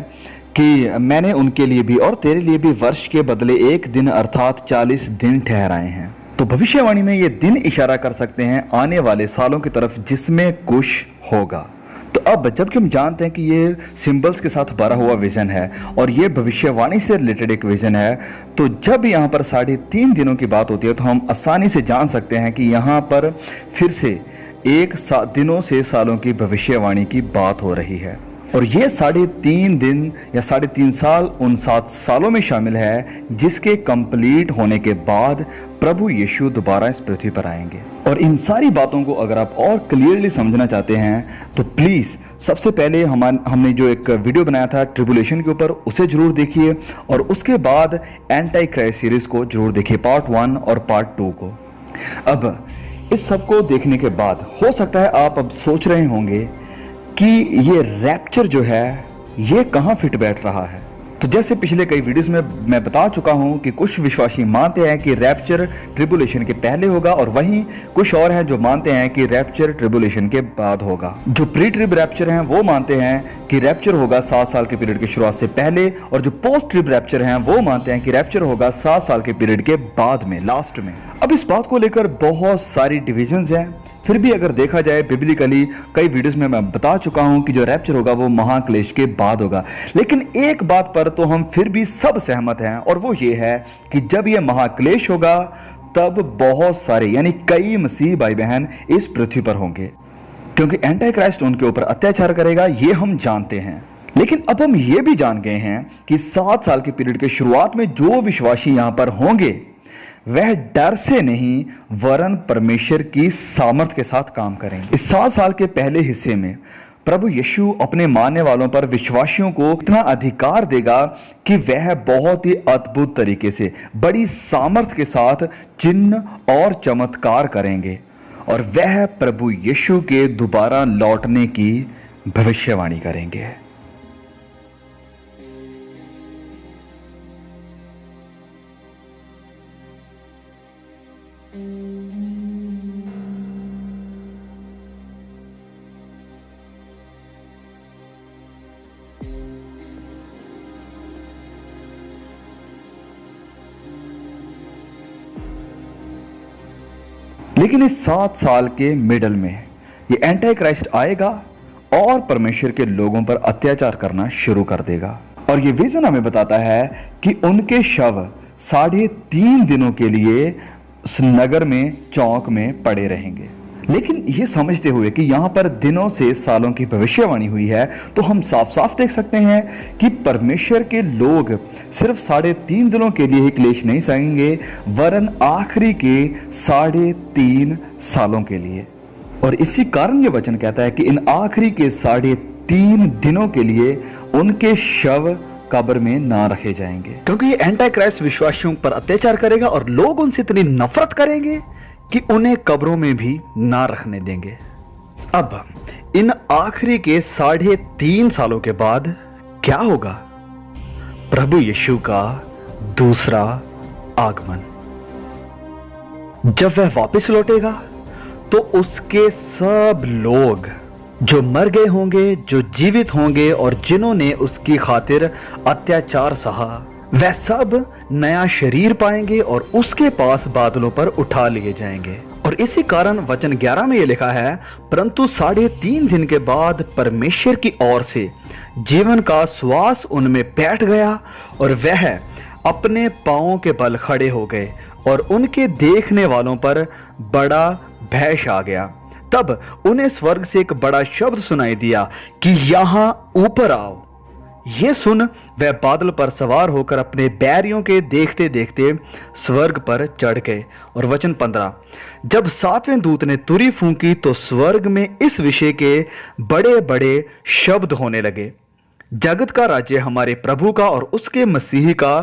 कि मैंने उनके लिए भी और तेरे लिए भी वर्ष के बदले एक दिन अर्थात 40 दिन ठहराए हैं। तो भविष्यवाणी में ये दिन इशारा कर सकते हैं आने वाले सालों की तरफ जिसमें कुछ होगा। तो अब जबकि हम जानते हैं कि ये सिंबल्स के साथ भरा हुआ विजन है और ये भविष्यवाणी से रिलेटेड एक विजन है, तो जब यहाँ पर 3.5 दिनों की बात होती है तो हम आसानी से जान सकते हैं कि यहाँ पर फिर से दिनों से सालों की भविष्यवाणी की बात हो रही है। और ये 3.5 दिन या 3.5 साल उन 7 सालों में शामिल है जिसके कंप्लीट होने के बाद प्रभु यीशु दोबारा इस पृथ्वी पर आएंगे। और इन सारी बातों को अगर आप और क्लियरली समझना चाहते हैं तो प्लीज सबसे पहले हमने जो एक वीडियो बनाया था ट्रिबुलेशन के ऊपर, उसे जरूर देखिए और उसके बाद एंटी क्राइस्ट सीरीज को जरूर देखिए, पार्ट 1 और पार्ट 2 को। अब इस सबको देखने के बाद हो सकता है आप अब सोच रहे होंगे कि ये रैप्चर जो है ये कहां फिट बैठ रहा है। तो जैसे पिछले कई वीडियोस में मैं बता चुका हूं कि कुछ विश्वासी मानते हैं कि रैप्चर ट्रिबुलेशन के पहले होगा और वहीं कुछ और हैं जो मानते हैं कि रैप्चर ट्रिबुलेशन के बाद होगा। जो प्री ट्रिब रैप्चर हैं वो मानते हैं कि रैप्चर होगा 7 साल के पीरियड की शुरुआत से पहले, और जो पोस्ट ट्रिब रैप्चर हैं वो मानते हैं कि रैप्चर होगा 7 साल के पीरियड के बाद में, लास्ट में। अब इस बात को लेकर बहुत सारी डिविजन्स हैं। फिर भी अगर देखा जाए बिब्लिकली, कई वीडियोस में मैं बता चुका हूं कि जो रैप्चर होगा वो महाक्लेश के बाद होगा। लेकिन एक बात पर तो हम फिर भी सब सहमत हैं और वो ये है कि जब ये महाक्लेश होगा तब बहुत सारे यानी कई मसीह भाई बहन इस पृथ्वी पर होंगे, क्योंकि एंटी क्राइस्ट उनके ऊपर अत्याचार करेगा, ये हम जानते हैं। लेकिन अब हम ये भी जान गए हैं कि 7 साल के पीरियड के शुरुआत में जो विश्वासी यहां पर होंगे वह डर से नहीं वरन परमेश्वर की सामर्थ के साथ काम करेंगे। इस 7 साल के पहले हिस्से में प्रभु यीशु अपने मानने वालों पर, विश्वासियों को इतना अधिकार देगा कि वह बहुत ही अद्भुत तरीके से, बड़ी सामर्थ के साथ चिन्ह और चमत्कार करेंगे और वह प्रभु यीशु के दोबारा लौटने की भविष्यवाणी करेंगे। लेकिन इस 7 साल के मिडल में ये एंटी क्राइस्ट आएगा और परमेश्वर के लोगों पर अत्याचार करना शुरू कर देगा। और ये विजन हमें बताता है कि उनके शव 3.5 दिनों के लिए उस नगर में, चौक में पड़े रहेंगे। लेकिन ये समझते हुए कि यहां पर दिनों से सालों की भविष्यवाणी हुई है, तो हम साफ साफ देख सकते हैं कि परमेश्वर के लोग सिर्फ 3.5 दिनों के लिए ही क्लेश नहीं सहेंगे, वरन आखिरी के 3.5 सालों के लिए। और इसी कारण ये वचन कहता है कि इन आखिरी के 3.5 दिनों के लिए उनके शव कब्र में ना रखे जाएंगे, क्योंकि ये एंटी क्राइस्ट विश्वासियों पर अत्याचार करेगा और लोग उनसे इतनी नफरत करेंगे कि उन्हें कब्रों में भी ना रखने देंगे। अब इन आखिरी के 3.5 सालों के बाद क्या होगा? प्रभु यीशु का दूसरा आगमन। जब वह वापस लौटेगा तो उसके सब लोग जो मर गए होंगे, जो जीवित होंगे और जिन्होंने उसकी खातिर अत्याचार सहा, वह सब नया शरीर पाएंगे और उसके पास बादलों पर उठा लिए जाएंगे। और इसी कारण वचन 11 में यह लिखा है, परंतु 3.5 दिन के बाद परमेश्वर की ओर से जीवन का श्वास उनमें बैठ गया और वह अपने पांवों के बल खड़े हो गए और उनके देखने वालों पर बड़ा भय छा गया। तब उन्हें स्वर्ग से एक बड़ा शब्द सुनाई दिया कि यहां ऊपर आओ। ये सुन वह बादल पर सवार होकर अपने बैरियों के देखते देखते स्वर्ग पर चढ़ गए। और वचन 15, जब 7वें दूत ने तुरी फूंकी तो स्वर्ग में इस विषय के बड़े बड़े शब्द होने लगे, जगत का राज्य हमारे प्रभु का और उसके मसीही का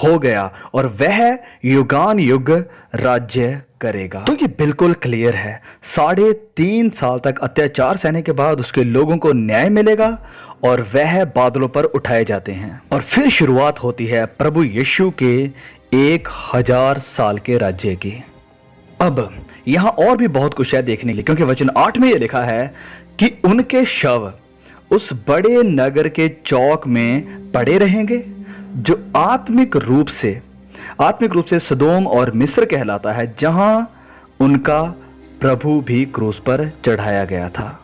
हो गया और वह युगान युग राज्य करेगा। तो ये बिल्कुल क्लियर है, 3.5 साल तक अत्याचार सहने के बाद उसके लोगों को न्याय मिलेगा और वह बादलों पर उठाए जाते हैं। और फिर शुरुआत होती है प्रभु यीशु के 1000 साल के राज्य की। अब यहां और भी बहुत कुछ है देखने के लिए, क्योंकि वचन 8 में यह लिखा है कि उनके शव उस बड़े नगर के चौक में पड़े रहेंगे जो आत्मिक रूप से सदोम और मिस्र कहलाता है, जहां उनका प्रभु भी क्रूस पर चढ़ाया गया था।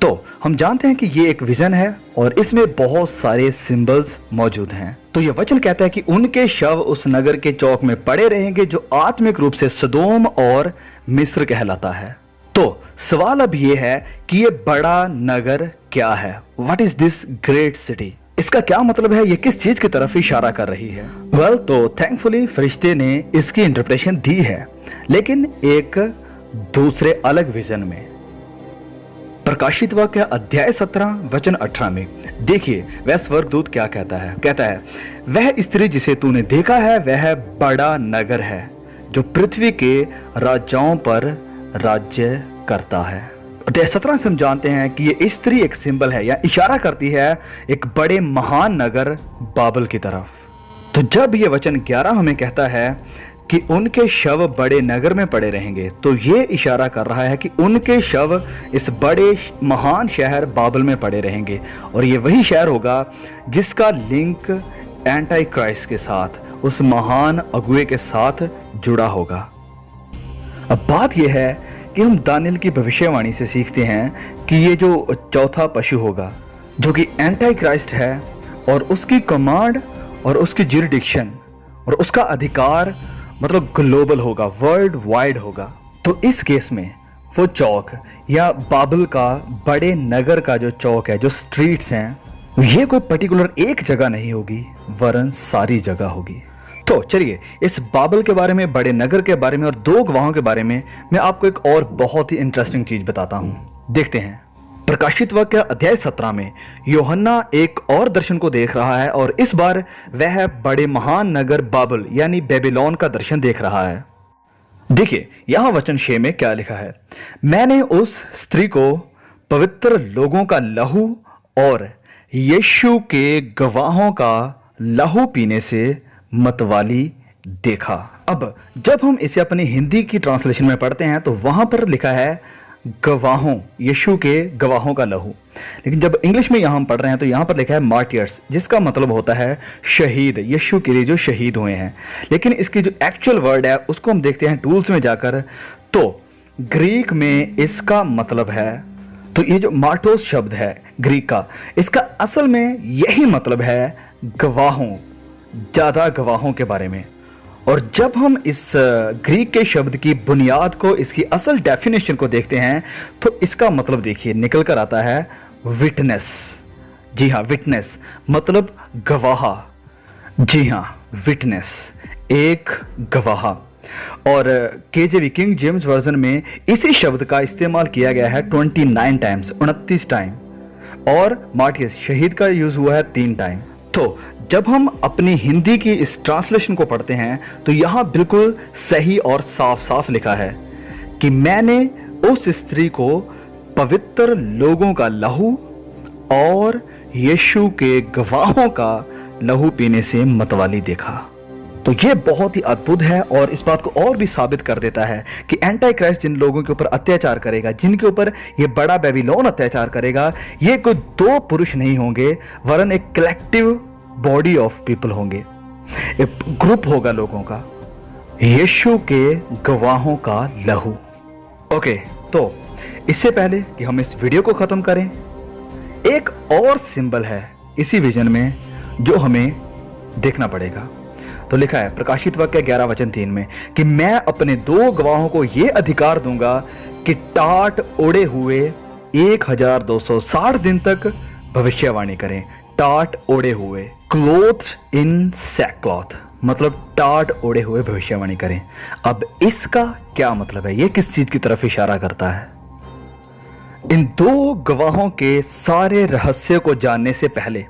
तो हम जानते हैं कि ये एक विजन है और इसमें बहुत सारे सिंबल्स मौजूद हैं। तो ये वचन कहता है कि उनके शव उस नगर के चौक में पड़े रहेंगे जो आत्मिक रूप से सदोम और मिस्र कहलाता है। तो सवाल अब ये है कि ये बड़ा नगर क्या है? What is this great city? इसका क्या मतलब है? ये किस चीज की तरफ इशारा कर रही है? वेल, तो थैंकफुली फरिश्ते ने इसकी इंटरप्रिटेशन दी है, लेकिन एक दूसरे अलग विजन में। प्रकाशित वाक्य अध्याय 17 वचन 18 में देखिए वह स्वर्गदूत क्या कहता है। कहता है, वह स्त्री जिसे तूने देखा है वह बड़ा नगर है जो पृथ्वी के राजाओं पर राज्य करता है। अध्याय 17 से हम जानते हैं कि ये स्त्री एक सिंबल है या इशारा करती है एक बड़े महान नगर बाबल की तरफ। तो जब ये वचन 11 हमें कहता है कि उनके शव बड़े नगर में पड़े रहेंगे, तो ये इशारा कर रहा है कि उनके शव इस बड़े महान शहर बाबल में पड़े रहेंगे और ये वही शहर होगा जिसका लिंक एंटी क्राइस्ट के साथ, उस महान अगुए के साथ जुड़ा होगा। अब बात यह है कि हम दानियल की भविष्यवाणी से सीखते हैं कि ये जो चौथा पशु होगा जो कि एंटी क्राइस्ट है और उसकी कमांड और उसकी ज्यूरिडिक्शन और उसका अधिकार मतलब ग्लोबल होगा, वर्ल्ड वाइड होगा। तो इस केस में वो चौक या बाबल का, बड़े नगर का जो चौक है, जो स्ट्रीट्स हैं, ये कोई पर्टिकुलर एक जगह नहीं होगी, वरन सारी जगह होगी। तो चलिए इस बाबल के बारे में, बड़े नगर के बारे में और दो गवाहों के बारे में मैं आपको एक और बहुत ही इंटरेस्टिंग चीज बताता हूं। देखते हैं। प्रकाशित वाक्य अध्याय 17 में यूहन्ना एक और दर्शन को देख रहा है और इस बार वह बड़े महान नगर बाबल यानी बेबीलोन का दर्शन देख रहा है। देखिए यहां वचन 6 में क्या लिखा है। मैंने उस स्त्री को पवित्र लोगों का लहू और यीशु के गवाहों का लहू पीने से मतवाली देखा। अब जब हम इसे अपनी हिंदी की ट्रांसलेशन में पढ़ते हैं तो वहां पर लिखा है गवाहों, यीशु के गवाहों का लहू। लेकिन जब इंग्लिश में यहां हम पढ़ रहे हैं तो यहां पर लिखा है मार्टियर्स, जिसका मतलब होता है शहीद, यीशु के लिए जो शहीद हुए हैं। लेकिन इसकी जो एक्चुअल वर्ड है उसको हम देखते हैं टूल्स में जाकर, तो ग्रीक में इसका मतलब है, तो ये जो मार्टोस शब्द है ग्रीक का, इसका असल में यही मतलब है गवाहों, ज्यादा गवाहों के बारे में। और जब हम इस ग्रीक के शब्द की बुनियाद को, इसकी असल डेफिनेशन को देखते हैं तो इसका मतलब देखिए निकल कर आता है विटनेस। जी हाँ, विटनेस मतलब गवाह। जी हाँ, विटनेस, एक गवाह। और केजेवी किंग जेम्स वर्जन में इसी शब्द का इस्तेमाल किया गया है 29 टाइम्स, 29 टाइम। और मार्टियस, शहीद का यूज हुआ है 3 टाइम। तो जब हम अपनी हिंदी की इस ट्रांसलेशन को पढ़ते हैं तो यहां बिल्कुल सही और साफ साफ लिखा है कि मैंने उस स्त्री को पवित्र लोगों का लहू और यीशु के गवाहों का लहू पीने से मतवाली देखा। तो ये बहुत ही अद्भुत है और इस बात को और भी साबित कर देता है कि एंटी क्राइस्ट जिन लोगों के ऊपर अत्याचार करेगा, जिनके ऊपर ये बड़ा बेबीलोन अत्याचार करेगा, ये कोई 2 पुरुष नहीं होंगे, वरन एक कलेक्टिव बॉडी ऑफ पीपल होंगे, एक ग्रुप होगा लोगों का, यीशु के गवाहों का लहू। ओके, तो इससे पहले कि हम इस वीडियो को खत्म करें, एक और सिंबल है इसी विजन में जो हमें देखना पड़ेगा। तो लिखा है प्रकाशित वाक्य 11 वचन 3 में कि मैं अपने 2 गवाहों को यह अधिकार दूंगा कि टाट ओढ़े हुए 1260 दिन तक भविष्यवाणी करें। टाट ओढ़े हुए, क्लोथ इन सैकक्लॉथ, मतलब टाट ओढ़े हुए भविष्यवाणी करें। अब इसका क्या मतलब है? यह किस चीज की तरफ इशारा करता है? इन 2 गवाहों के सारे रहस्य को जानने से पहले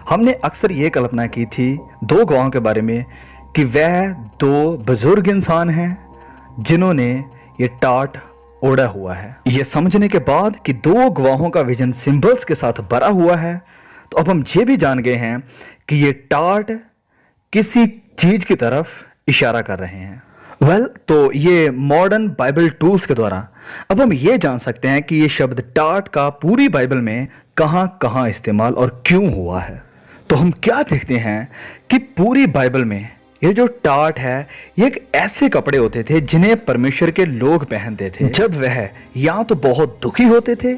हमने अक्सर यह कल्पना की थी 2 गवाहों के बारे में कि वह 2 बुजुर्ग इंसान हैं जिन्होंने ये टाट ओढ़ा हुआ है। यह समझने के बाद कि 2 गवाहों का विजन सिंबल्स के साथ भरा हुआ है, तो अब हम ये भी जान गए हैं कि ये टाट किसी चीज की तरफ इशारा कर रहे हैं। तो ये मॉडर्न बाइबल टूल्स के द्वारा अब हम ये जान सकते हैं कि ये शब्द टाट का पूरी बाइबल में कहां कहां इस्तेमाल और क्यों हुआ है। तो हम क्या देखते हैं कि पूरी बाइबल में ये जो टाट है, ये एक ऐसे कपड़े होते थे जिन्हें परमेश्वर के लोग पहनते थे जब वह या तो बहुत दुखी होते थे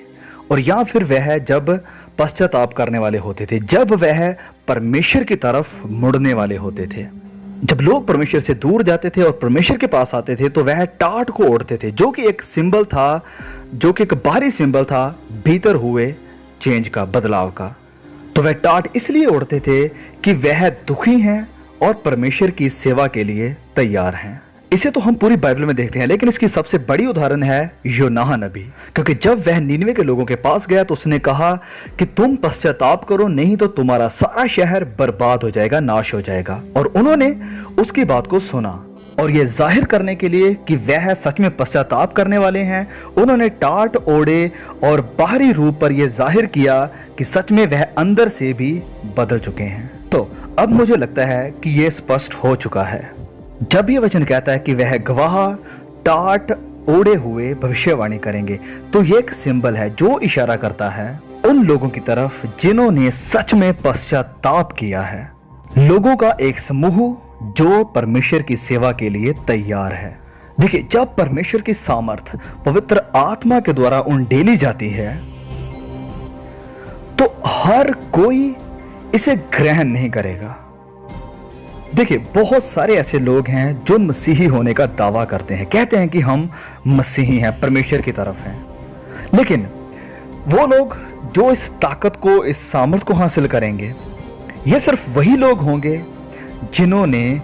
और या फिर वह जब पश्चाताप करने वाले होते थे, जब वह परमेश्वर की तरफ मुड़ने वाले होते थे। जब लोग परमेश्वर से दूर जाते थे और परमेश्वर के पास आते थे तो वह टाट को ओढ़ते थे, जो कि एक सिंबल था, जो कि एक बाहरी सिंबल था भीतर हुए चेंज का, बदलाव का। तो वह टाट इसलिए ओढ़ते थे कि वह दुखी हैं और परमेश्वर की सेवा के लिए तैयार हैं। इसे तो हम पूरी बाइबल में देखते हैं, लेकिन इसकी सबसे बड़ी उदाहरण है योनाह नबी, क्योंकि जब वह नीनवे के लोगों के पास गया तो उसने कहा कि तुम पश्चाताप करो, नहीं तो तुम्हारा सारा शहर बर्बाद हो जाएगा, नाश हो जाएगा। और उन्होंने उसकी बात को सुना और यह जाहिर करने के लिए कि वह सच में पश्चाताप करने वाले हैं, उन्होंने टाट ओढ़े और बाहरी रूप पर यह जाहिर किया कि सच में वह अंदर से भी बदल चुके हैं। तो अब मुझे लगता है कि यह स्पष्ट हो चुका है जब यह वचन कहता है कि वह गवाह टाट ओढ़े हुए भविष्यवाणी करेंगे, तो यह एक सिंबल है जो इशारा करता है उन लोगों की तरफ जिन्होंने सच में पश्चाताप किया है, लोगों का एक समूह जो परमेश्वर की सेवा के लिए तैयार है। देखिए, जब परमेश्वर की सामर्थ पवित्र आत्मा के द्वारा उंडेली जाती है तो हर कोई इसे ग्रहण नहीं करेगा। देखिए, बहुत सारे ऐसे लोग हैं जो मसीही होने का दावा करते हैं, कहते हैं कि हम मसीही हैं, परमेश्वर की तरफ हैं। लेकिन वो लोग जो इस ताकत को, इस सामर्थ को हासिल करेंगे, ये सिर्फ वही लोग होंगे जिन्होंने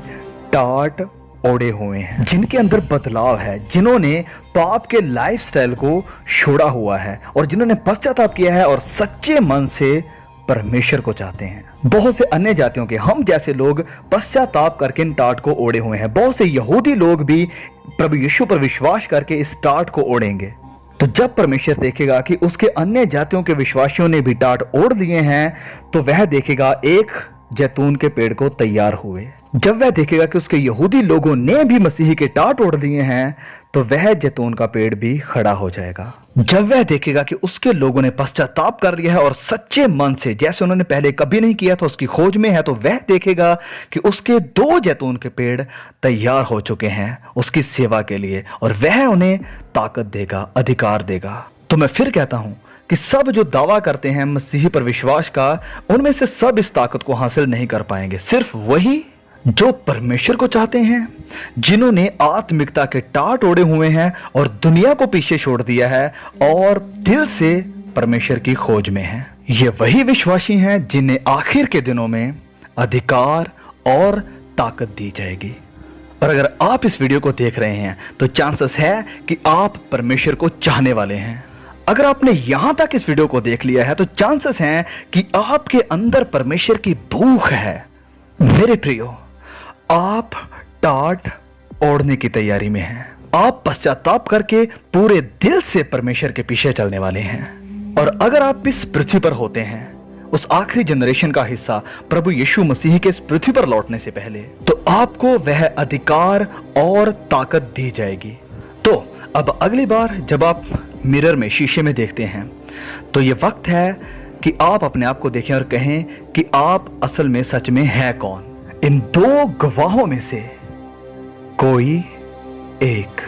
टाट ओढ़े हुए हैं, जिनके अंदर बदलाव है, जिन्होंने पाप के लाइफस्टाइल को छोड़ा हुआ है और जिन्होंने पश्चाताप किया है और सच्चे मन से परमेश्वर को चाहते हैं। बहुत से अन्य जातियों के, हम जैसे लोग पश्चाताप करके इन टाट को ओढ़े हुए हैं। बहुत से यहूदी लोग भी प्रभु यीशु पर विश्वास करके इस टाट को ओढ़ेंगे। तो जब परमेश्वर देखेगा कि उसके अन्य जातियों के विश्वासियों ने भी टाट ओढ़ लिए हैं, तो वह देखेगा एक जैतून के पेड़ को तैयार हुए। जब वह देखेगा कि उसके यहूदी लोगों ने भी मसीही के टाट ओढ़ लिए हैं, तो वह जैतून का पेड़ भी खड़ा हो जाएगा। जब वह देखेगा कि उसके लोगों ने पश्चाताप कर लिया है और सच्चे मन से, जैसे उन्होंने पहले कभी नहीं किया था, उसकी खोज में है, तो वह देखेगा कि उसके 2 जैतून के पेड़ तैयार हो चुके हैं उसकी सेवा के लिए, और वह उन्हें ताकत देगा, अधिकार देगा। तो मैं फिर कहता हूं कि सब जो दावा करते हैं मसीही पर विश्वास का, उनमें से सब इस ताकत को हासिल नहीं कर पाएंगे। सिर्फ वही जो परमेश्वर को चाहते हैं, जिन्होंने आत्मिकता के टाट ओढ़े हुए हैं और दुनिया को पीछे छोड़ दिया है और दिल से परमेश्वर की खोज में हैं। ये वही विश्वासी हैं जिन्हें आखिर के दिनों में अधिकार और ताकत दी जाएगी। और अगर आप इस वीडियो को देख रहे हैं तो चांसेस है कि आप परमेश्वर को चाहने वाले हैं। अगर आपने यहां तक इस वीडियो को देख लिया है तो चांसेस हैं कि आपके अंदर परमेश्वर की भूख है। मेरे प्रियो, आप टाट ओढ़ने की तैयारी में हैं। आप पश्चाताप करके पूरे दिल से परमेश्वर के पीछे चलने वाले हैं। और अगर आप इस पृथ्वी पर होते हैं, उस आखिरी जनरेशन का हिस्सा, प्रभु यीशु मसीह के इस पृथ्वी पर लौटने से पहले, तो आपको वह अधिकार और ताकत दी जाएगी। तो अब अगली बार जब आप मिरर में, शीशे में देखते हैं, तो यह वक्त है कि आप अपने आप को देखें और कहें कि आप असल में सच में है कौन। इन 2 गवाहों में से कोई एक।